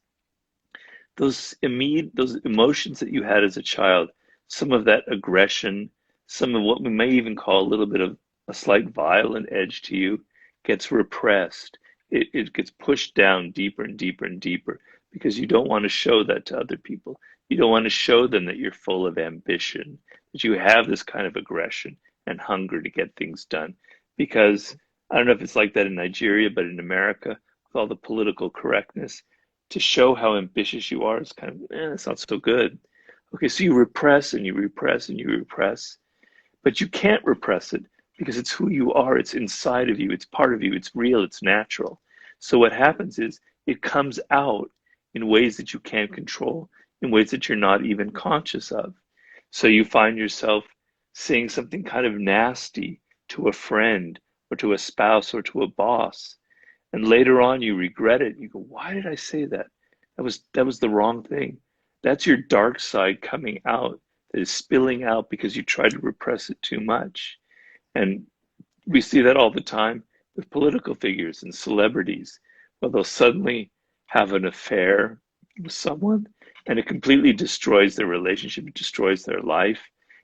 those emotions that you had as a child, some of that aggression, some of what we may even call a little bit of a slight violent edge to you, gets repressed. It gets pushed down deeper and deeper and deeper because you don't want to show that to other people. You don't want to show them that you're full of ambition, that you have this kind of aggression and hunger to get things done. Because I don't know if it's like that in Nigeria, but in America, with all the political correctness, to show how ambitious you are is kind of, it's not so good. Okay, so you repress and you repress and you repress, but you can't repress it because it's who you are. It's inside of you. It's part of you. It's real. It's natural. So what happens is it comes out in ways that you can't control, in ways that you're not even conscious of. So you find yourself saying something kind of nasty to a friend or to a spouse or to a boss, and later on you regret it. You go, why did I say that? That was the wrong thing. That's your dark side coming out, that is spilling out because you tried to repress it too much. And we see that all the time with political figures and celebrities, where they'll suddenly have an affair with someone and it completely destroys their relationship, it destroys their life,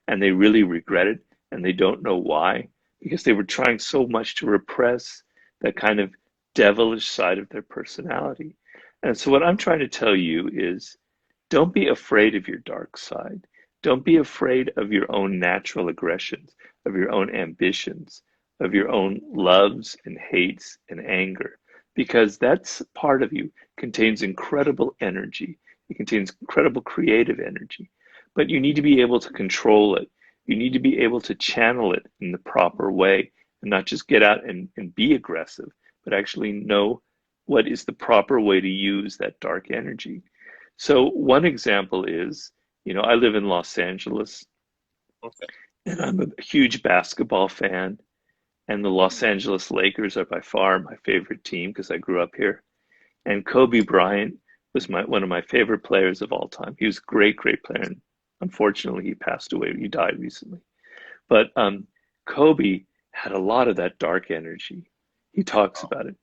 and they really regret it and they don't know why, because they were trying so much to repress that kind of devilish side of their personality. And so, what I'm trying to tell you is don't be afraid of your dark side. Don't be afraid of your own natural aggressions, of your own ambitions, of your own loves and hates and anger, because that's part of you, contains incredible energy. It contains incredible creative energy, but you need to be able to control it. You need to be able to channel it in the proper way and not just get out and be aggressive, but actually know what is the proper way to use that dark energy. So one example is, I live in Los Angeles Okay. and I'm a huge basketball fan, and the Los Angeles Lakers are by far my favorite team because I grew up here. And Kobe Bryant was one of my favorite players of all time. He was a great, great player. And unfortunately, he passed away. He died recently. But Kobe had a lot of that dark energy. He talks Wow. about it.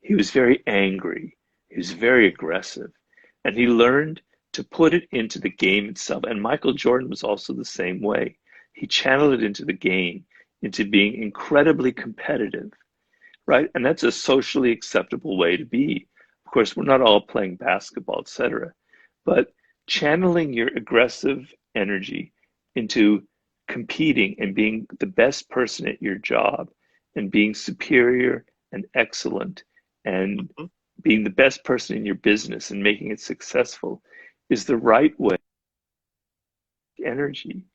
He was very angry. He was very aggressive. And he learned to put it into the game itself. And Michael Jordan was also the same way. He channeled it into the game, into being incredibly competitive, right? And that's a socially acceptable way to be. Of course, we're not all playing basketball, etc. But channeling your aggressive energy into competing and being the best person at your job and being superior and excellent and Mhm. being the best person in your business and making it successful is the right way energy.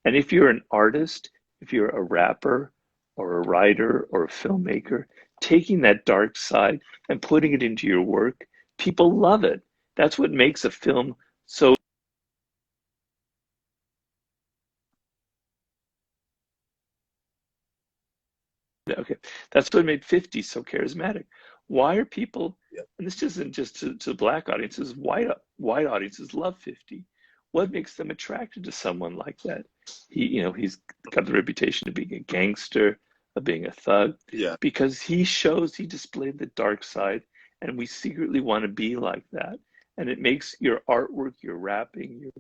And if you're an artist, if you're a rapper or a writer or a filmmaker, taking that dark side and putting it into your work, people love it. That's what makes a film so okay. That's what made 50 so charismatic. Why are people, Yeah. and this isn't just to black audiences, white audiences love 50. What makes them attracted to someone like that? He's got the reputation of being a gangster, of being a thug, Yeah. because he displayed the dark side, and we secretly want to be like that. And it makes your artwork, your rapping,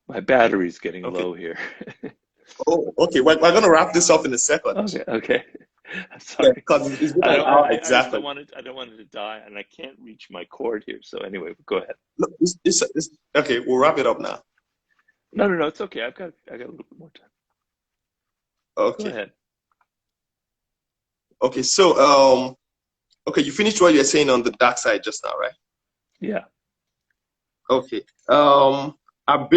my battery's getting Okay. low here. Oh, okay. We're gonna wrap this up in a second. Okay, okay. I'm Yeah, sorry. because it's been I an don't. hour I just exactly. I don't want it to die, and I can't reach my cord here. So anyway, go ahead. No, okay. We'll wrap it up now. No, no, no. It's okay. I got a little bit more time. Go Okay. ahead. Okay. So, okay, you finished what you're saying on the dark side just now, right? Yeah. Okay. I've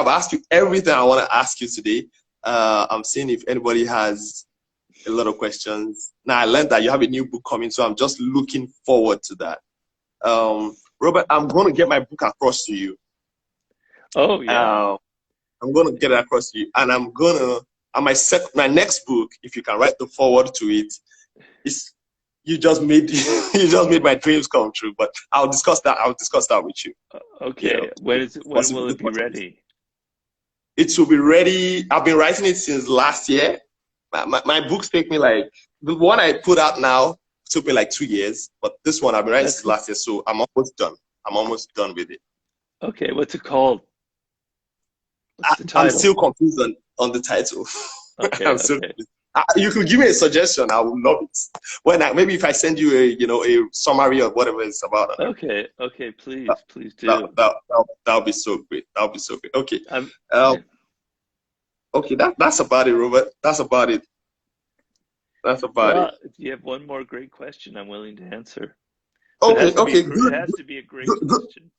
asked you everything I want to ask you today. I'm seeing if anybody has a lot of questions. Now I learned that you have a new book coming, so I'm just looking forward to that. Robert, I'm going to get my book across to you. Oh yeah. Uh, I'm going to get it across to you, and and my next book, if you can write the forward to it, is you just made you just made my dreams come true. But I'll discuss that. I'll discuss that with you. Yeah, Okay. When is it? When will the it be possibility. ready? It will be ready. I've been writing it since last year. My books take me like the one I put out now took me like 2 years, but this one I've been writing That's since last year, so I'm almost done. I'm almost done with it. okay. What's it called? What's the I'm title? still confused on the title. Okay. I'm still Okay. confused. You could give me a suggestion. I would love it. Maybe if I send you a summary of whatever it's about, Okay. Okay. that Please, please that do. that that'll be so great. That'll be so great. Okay. Yeah. Um. Okay. That's about it, Robert. That's about it. That's about it. Well, if you have one more great question, I'm willing to answer. But it Okay. has to be Okay. it Good. has to be a great Good. Good. question.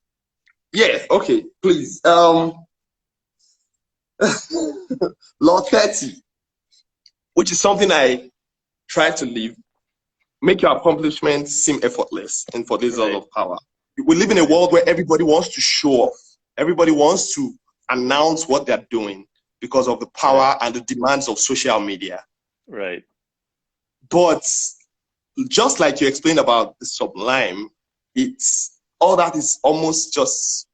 Yeah. Okay. Please. Law 30, which is something I try to live. Make your accomplishments seem effortless and for this Right. of power. We live in a Right. world where everybody wants to show off. Everybody wants to announce what they're doing because of the Right. power and the demands of social media. Right. But just like you explained about the Sublime, it's all that is almost just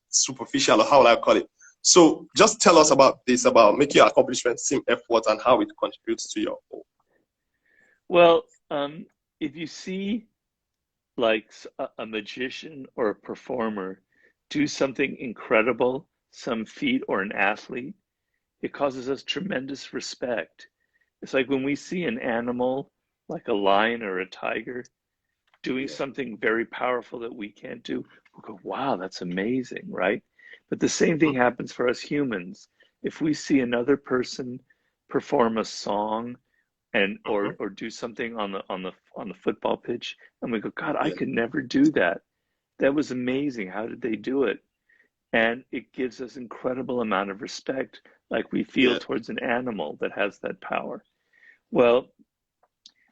superficial, or how would I call it? So just tell us about this, about making your accomplishments seem effort and how it contributes to your goal. Well, if you see like a magician or a performer do something incredible, some feat, or an athlete, it causes us tremendous respect. It's like when we see an animal, like a lion or a tiger, doing Yeah, something very powerful that we can't do, we go, wow, that's amazing, right? But the same thing happens for us humans. If we see another person perform a song and mm-hmm. or do something on the football pitch, and we go, God, I Yeah, could never do that. That was amazing. How did they do it? And it gives us incredible amount of respect, like we feel yeah, towards an animal that has that power. Well,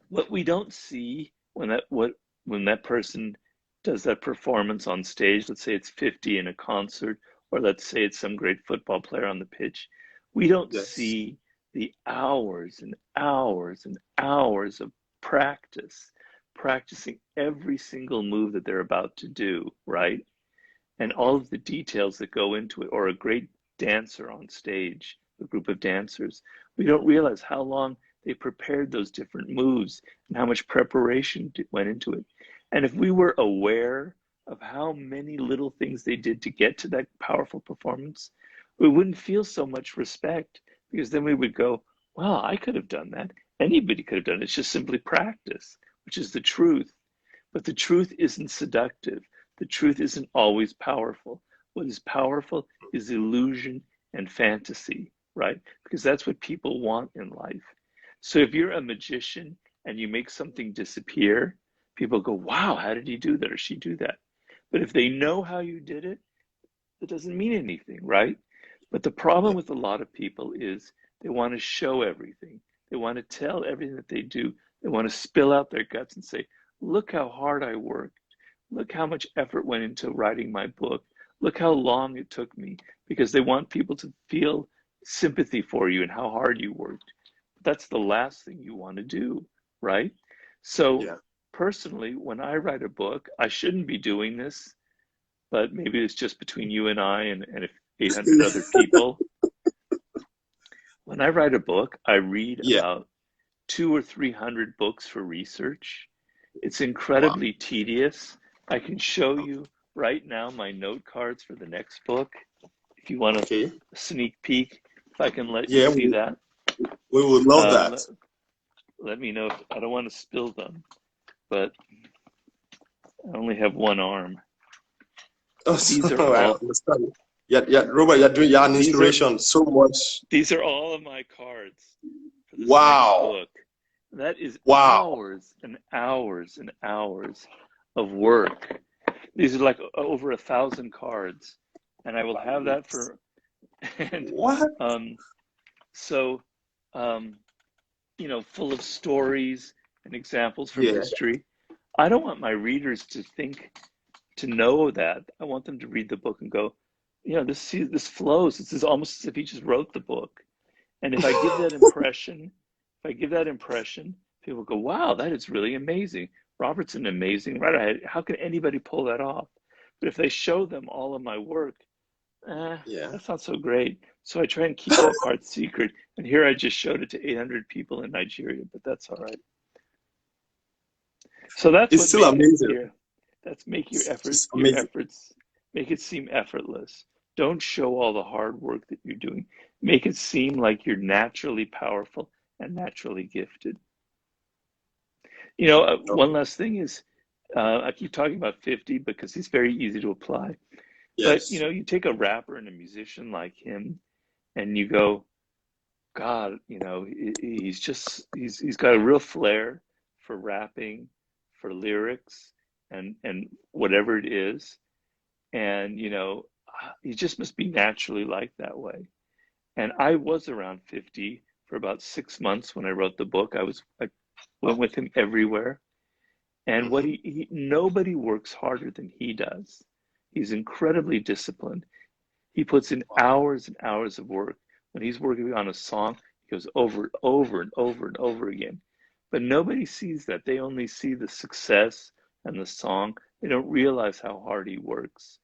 what we don't see when that person does that performance on stage, let's say it's 50 in a concert, or let's say it's some great football player on the pitch, we don't yes, see the hours and hours and hours of practice, practicing every single move that they're about to do, right? And all of the details that go into it, or a great dancer on stage, a group of dancers, we don't realize how long they prepared those different moves and how much preparation went into it. And if we were aware of how many little things they did to get to that powerful performance, we wouldn't feel so much respect, because then we would go, well, I could have done that. Anybody could have done it. It's just simply practice, which is the truth. But the truth isn't seductive. The truth isn't always powerful. What is powerful is illusion and fantasy. right? Because that's what people want in life. So if you're a magician and you make something disappear, people go, wow, how did he do that or she do that? But if they know how you did it, it doesn't mean anything, right? But the problem Yeah. with a lot of people is they want to show everything. They want to tell everything that they do. They want to spill out their guts and say, look how hard I worked. Look how much effort went into writing my book. Look how long it took me, because they want people to feel sympathy for you and how hard you worked. But that's the last thing you want to do, right? So Yeah. personally, when I write a book, I shouldn't be doing this, but maybe it's just between you and I and 800 other people. When I write a book, I read Yeah. about 200 or 300 books for research. It's Wow. incredibly tedious. I can show you right now my note cards for the next book if you want a Okay. sneak peek, if I can let you Yeah, see that. we would love Um, that. let, let me know if I don't want to spill them, but I only have one arm. Oh, These are I all understand. Yeah, yeah, Robert, you're an these are inspiration so much. these are all of my cards for this next Wow. book. That is Wow. hours and hours and hours of work. These are like over 1,000 cards, and I will have that for and What? um, so um, full of stories and examples from Yeah. history. I don't want my readers to know that. I want them to read the book and go, this flows. This is almost as if he just wrote the book. And if I give that impression, people go, wow, that is really amazing. Robert's an amazing writer. How can anybody pull that off? But if they show them all of my work, Yeah. that's not so great. So I try and keep that part secret. And here I just showed it to 800 people in Nigeria, but that's all right. So that's It's what still make it amazing. here. That's make It's your amazing. efforts, make it seem effortless. Don't show all the hard work that you're doing. Make it seem like you're naturally powerful and naturally gifted. One Okay. last thing is, I keep talking about 50 because he's very easy to apply. But Yes. you take a rapper and a musician like him, and you go, God, he's got a real flair for rapping, for lyrics, and whatever it is, and he just must be naturally like that way. And I was around 50 for about 6 months when I wrote the book. I went with him everywhere, and what Hmm. nobody works harder than he does. He's incredibly disciplined. He puts in Wow. hours and hours of work. When he's working on a song, he goes over and over and over and over again. But nobody sees that. They only see the success and the song. They don't realize how hard he works.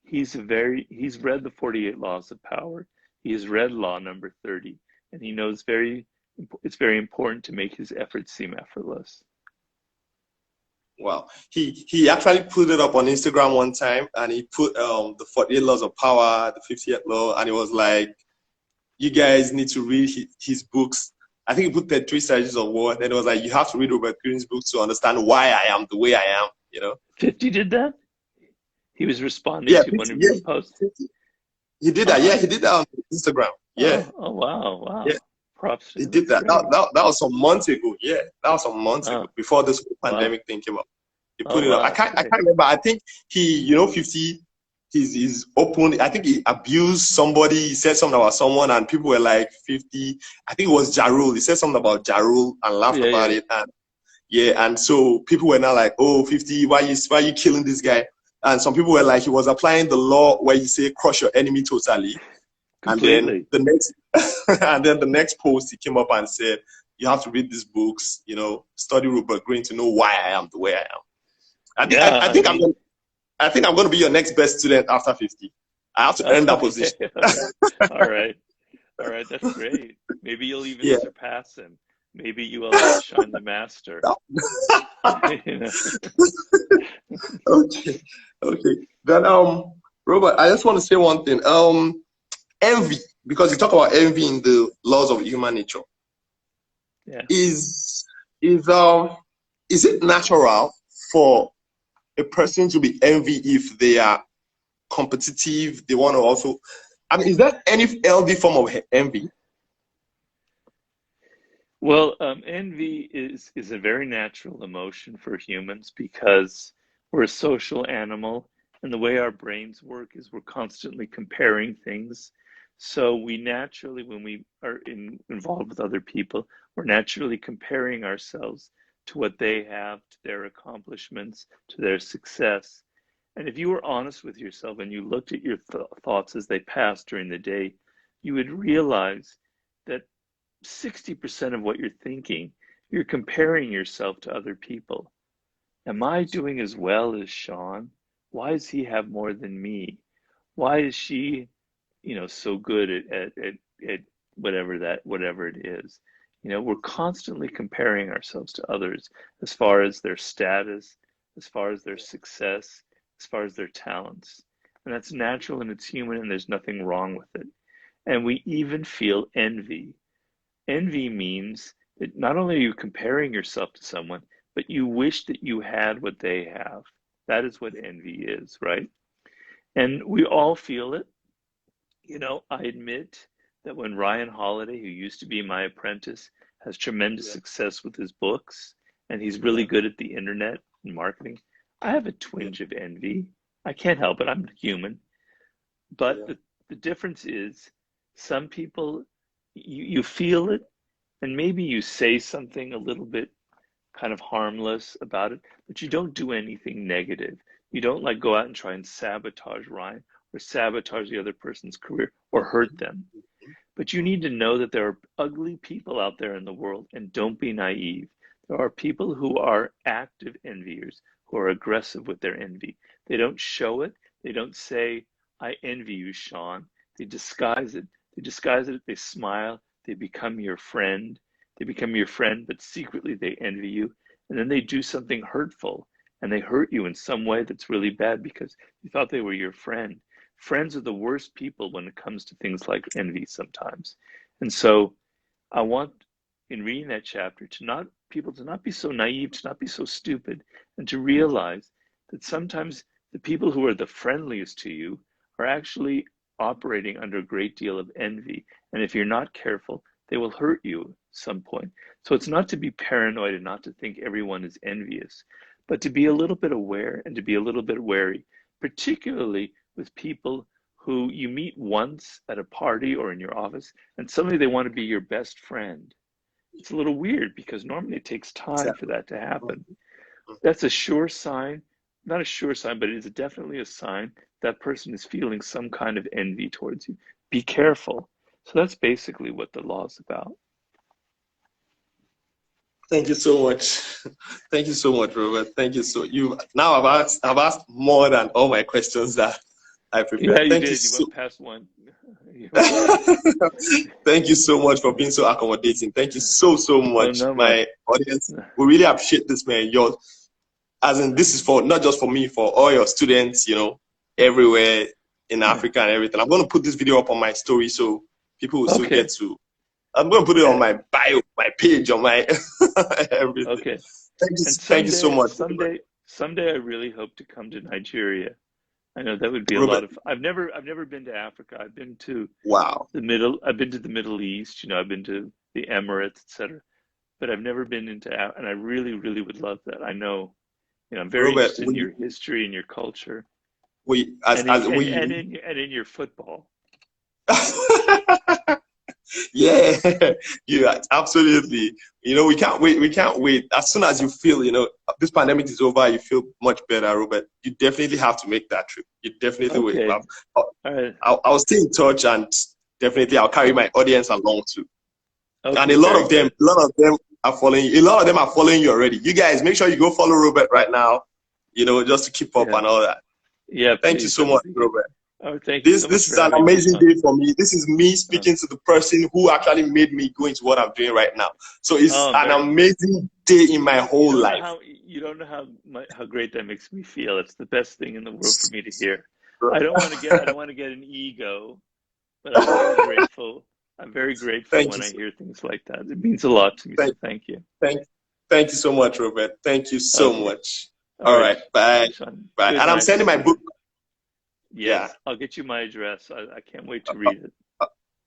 He's read the 48 laws of power. He has read law number 30, and he knows it's very important to make his efforts seem effortless. Wow. He actually put it up on Instagram one time, and he put the 48 laws of power, the 50th law, and it was like, you guys need to read his books. I think he put 33 strategies of war, and it was like, you have to read Robert Greene's books to understand why I am the way I am, 50 did that? He was responding Yeah, to one 50, of yeah, your posts. 50. He did that. Oh, Yeah, he did that on Instagram. Yeah, oh, wow, yeah, wow. Props to he him. did That's that. great. That was some months ago. Yeah, that was some months ago Wow, before this whole wow, pandemic thing came up. He oh, put it up. wow, I great. can't remember. I think 50. He's open. I think he abused somebody. He said something about someone, and people were like 50. I think it was Jarul. He said something about Jarul and laughed Yeah, about yeah, it. And yeah, and so people were now like, "Oh, 50, why you killing this guy?" And some people were like, he was applying the law where you say crush your enemy totally. And then completely. the next post he came up and said, you have to read these books, study Robert Greene to know why I am the way I am. I think Yeah, I, I I think mean, I think I'm going to be your next best student after 50. I have to earn that okay, position. okay. All right, all right, that's great. Maybe you'll even Yeah. surpass him. Maybe you will outshine the master. You know? Okay. Okay. Then Robert, I just want to say one thing. Envy, because you talk about envy in the laws of human nature. Yeah. Is is um is it natural for a person to be envy if they are competitive? They want to also I mean, is that any healthy form of envy? Well, envy is a very natural emotion for humans because we're a social animal, and the way our brains work is we're constantly comparing things. So we naturally, when we are involved with other people, we're naturally comparing ourselves to what they have, to their accomplishments, to their success. And if you were honest with yourself and you looked at your thoughts as they passed during the day, you would realize that 60% of what you're thinking, you're comparing yourself to other people. Am I doing as well as Shawn? Why does he have more than me? Why is she, so good at whatever it is? We're constantly comparing ourselves to others as far as their status, as far as their success, as far as their talents. And that's natural and it's human and there's nothing wrong with it. And we even feel envy. Envy means that not only are you comparing yourself to someone, but you wish that you had what they have. That is what envy is, right? And we all feel it. I admit that when Ryan Holiday, who used to be my apprentice, has tremendous Yeah, success with his books, and he's really yeah, good at the internet and marketing, I have a yeah, twinge of envy. I can't help it. I'm human. But yeah, the difference is some people, you feel it, and maybe you say something a little bit kind of harmless about it, but you don't do anything negative. You don't like go out and try and sabotage Ryan or sabotage the other person's career or hurt them. But you need to know that there are ugly people out there in the world, and don't be naive. There are people who are active enviers, who are aggressive with their envy. They don't show it. They don't say, I envy you, Shawn. They disguise it. They disguise it. They smile. They become your friend. They become your friend, but secretly they envy you. And then they do something hurtful and they hurt you in some way that's really bad because you thought they were your friend. Friends are the worst people when it comes to things like envy sometimes. And so I want, in reading that chapter, to not be so naive, to not be so stupid, and to realize that sometimes the people who are the friendliest to you are actually operating under a great deal of envy. And if you're not careful, they will hurt you at some point. So it's not to be paranoid and not to think everyone is envious, but to be a little bit aware and to be a little bit wary, particularly with people who you meet once at a party or in your office, and suddenly they want to be your best friend. It's a little weird because normally it takes time for exactly. that to happen. Mhm. That's a sure sign, not a sure sign, but it is definitely a sign that person is feeling some kind of envy towards you. Be careful. So that's basically what the law is about. Thank you so much. Thank you so much, Robert. Thank you so you now I've asked more than all my questions that I Yeah, prepared. you Thank you did. You so went past one. You went past one. thank you so much for being so accommodating. Thank you so Oh, much. no, my. My audience, we really appreciate this, man. Your as in this is for not just for me, for all your students, everywhere in Africa and everything. I'm gonna put this video up on my story so people will still get Okay. to I'm gonna put it on And my bio, my page, on my everything. okay. And Thank you so much, someday I really hope to come to Nigeria. I know that would be a lot Robert. of. I've never been to Africa. Wow, I've been to the Middle East. I've been to the Emirates, etc. But I've never been and I really, really would love that. I know, I'm very Robert. interested in your history and your culture, We as we and in your football. yeah, yeah, absolutely. We can't wait. We can't wait. As soon as you feel, this pandemic is over, you feel much better, Robert. You definitely have to make that trip. You definitely will. Okay. All right. I'll stay in touch and definitely I'll carry my audience along too. And Okay. a Very good. lot of them are following you. A lot of them are following you already. You guys, make sure you go follow Robert right now. Just to keep up Yeah. and all that. Yeah. Thank you Please. so That would much, be good. Robert. Oh, thank you This so much this for is an having me, amazing Shawn. day for me. This is me Oh, speaking to the person who actually made me go into what I'm doing right now. So it's oh, an very. amazing day in my whole life. You don't know how great that makes me feel. It's the best thing in the world for me to hear. I don't want to get an ego, but I'm very grateful. I'm very grateful Thank when you. I hear things like that. It means a lot to me. So Thank, thank you. thank, thank you so much, Robert. Thank you so Okay. much. All All right, right. Bye. Shawn. Bye. Good And I'm night. sending Have a my good book. night. Yeah. Yes, I'll get you my address. I can't wait to read it.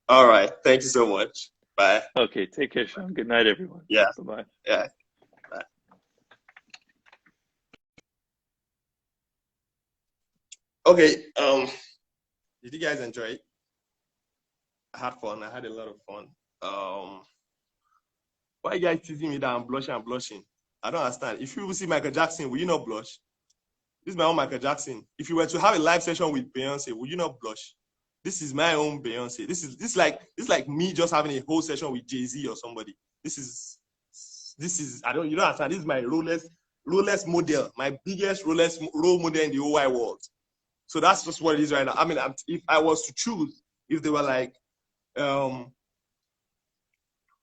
All right. Thank you so much. Bye. Okay, take care, Shawn. Good night, everyone. Yeah. Bye-bye. Yeah. Bye. Okay. Did you guys enjoy it? I had fun. I had a lot of fun. Why are you guys teasing me that I'm blushing? I'm blushing. I don't understand. If you see Michael Jackson, will you not blush? This is my own Michael Jackson. If you were to have a live session with Beyonce, would you not blush? This is my own Beyonce. This is like me just having a whole session with Jay-Z or somebody. This is you don't understand. This is my Rolex model, my biggest Rolex role model in the whole wide world. So that's just what it is right now. I mean, if I was to choose, if they were like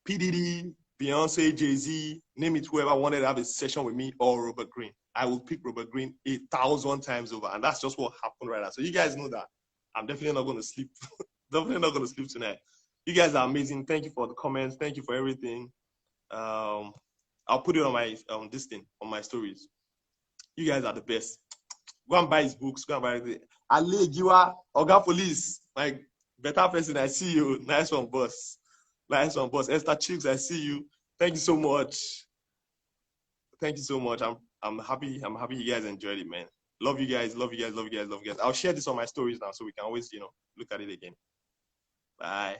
P. Diddy, Beyonce, Jay-Z, name it, whoever wanted to have a session with me, or Robert Greene, I will pick Robert Greene 1,000 times over. And that's just what happened right now. So you guys know that I'm definitely not going to sleep. Definitely not going to sleep tonight. You guys are amazing. Thank you for the comments. Thank you for everything. I'll put it on my this thing, on my stories. You guys are the best. Go and buy his books. Go and buy it. Ale Giwa, Oga Police, my better person. I see you. Nice one, boss. Nice one, boss. Esther Chicks, I see you. Thank you so much. Thank you so much. I'm happy. I'm happy you guys enjoyed it, man. Love you guys. Love you guys. Love you guys. Love you guys. I'll share this on my stories now, so we can always, look at it again. Bye.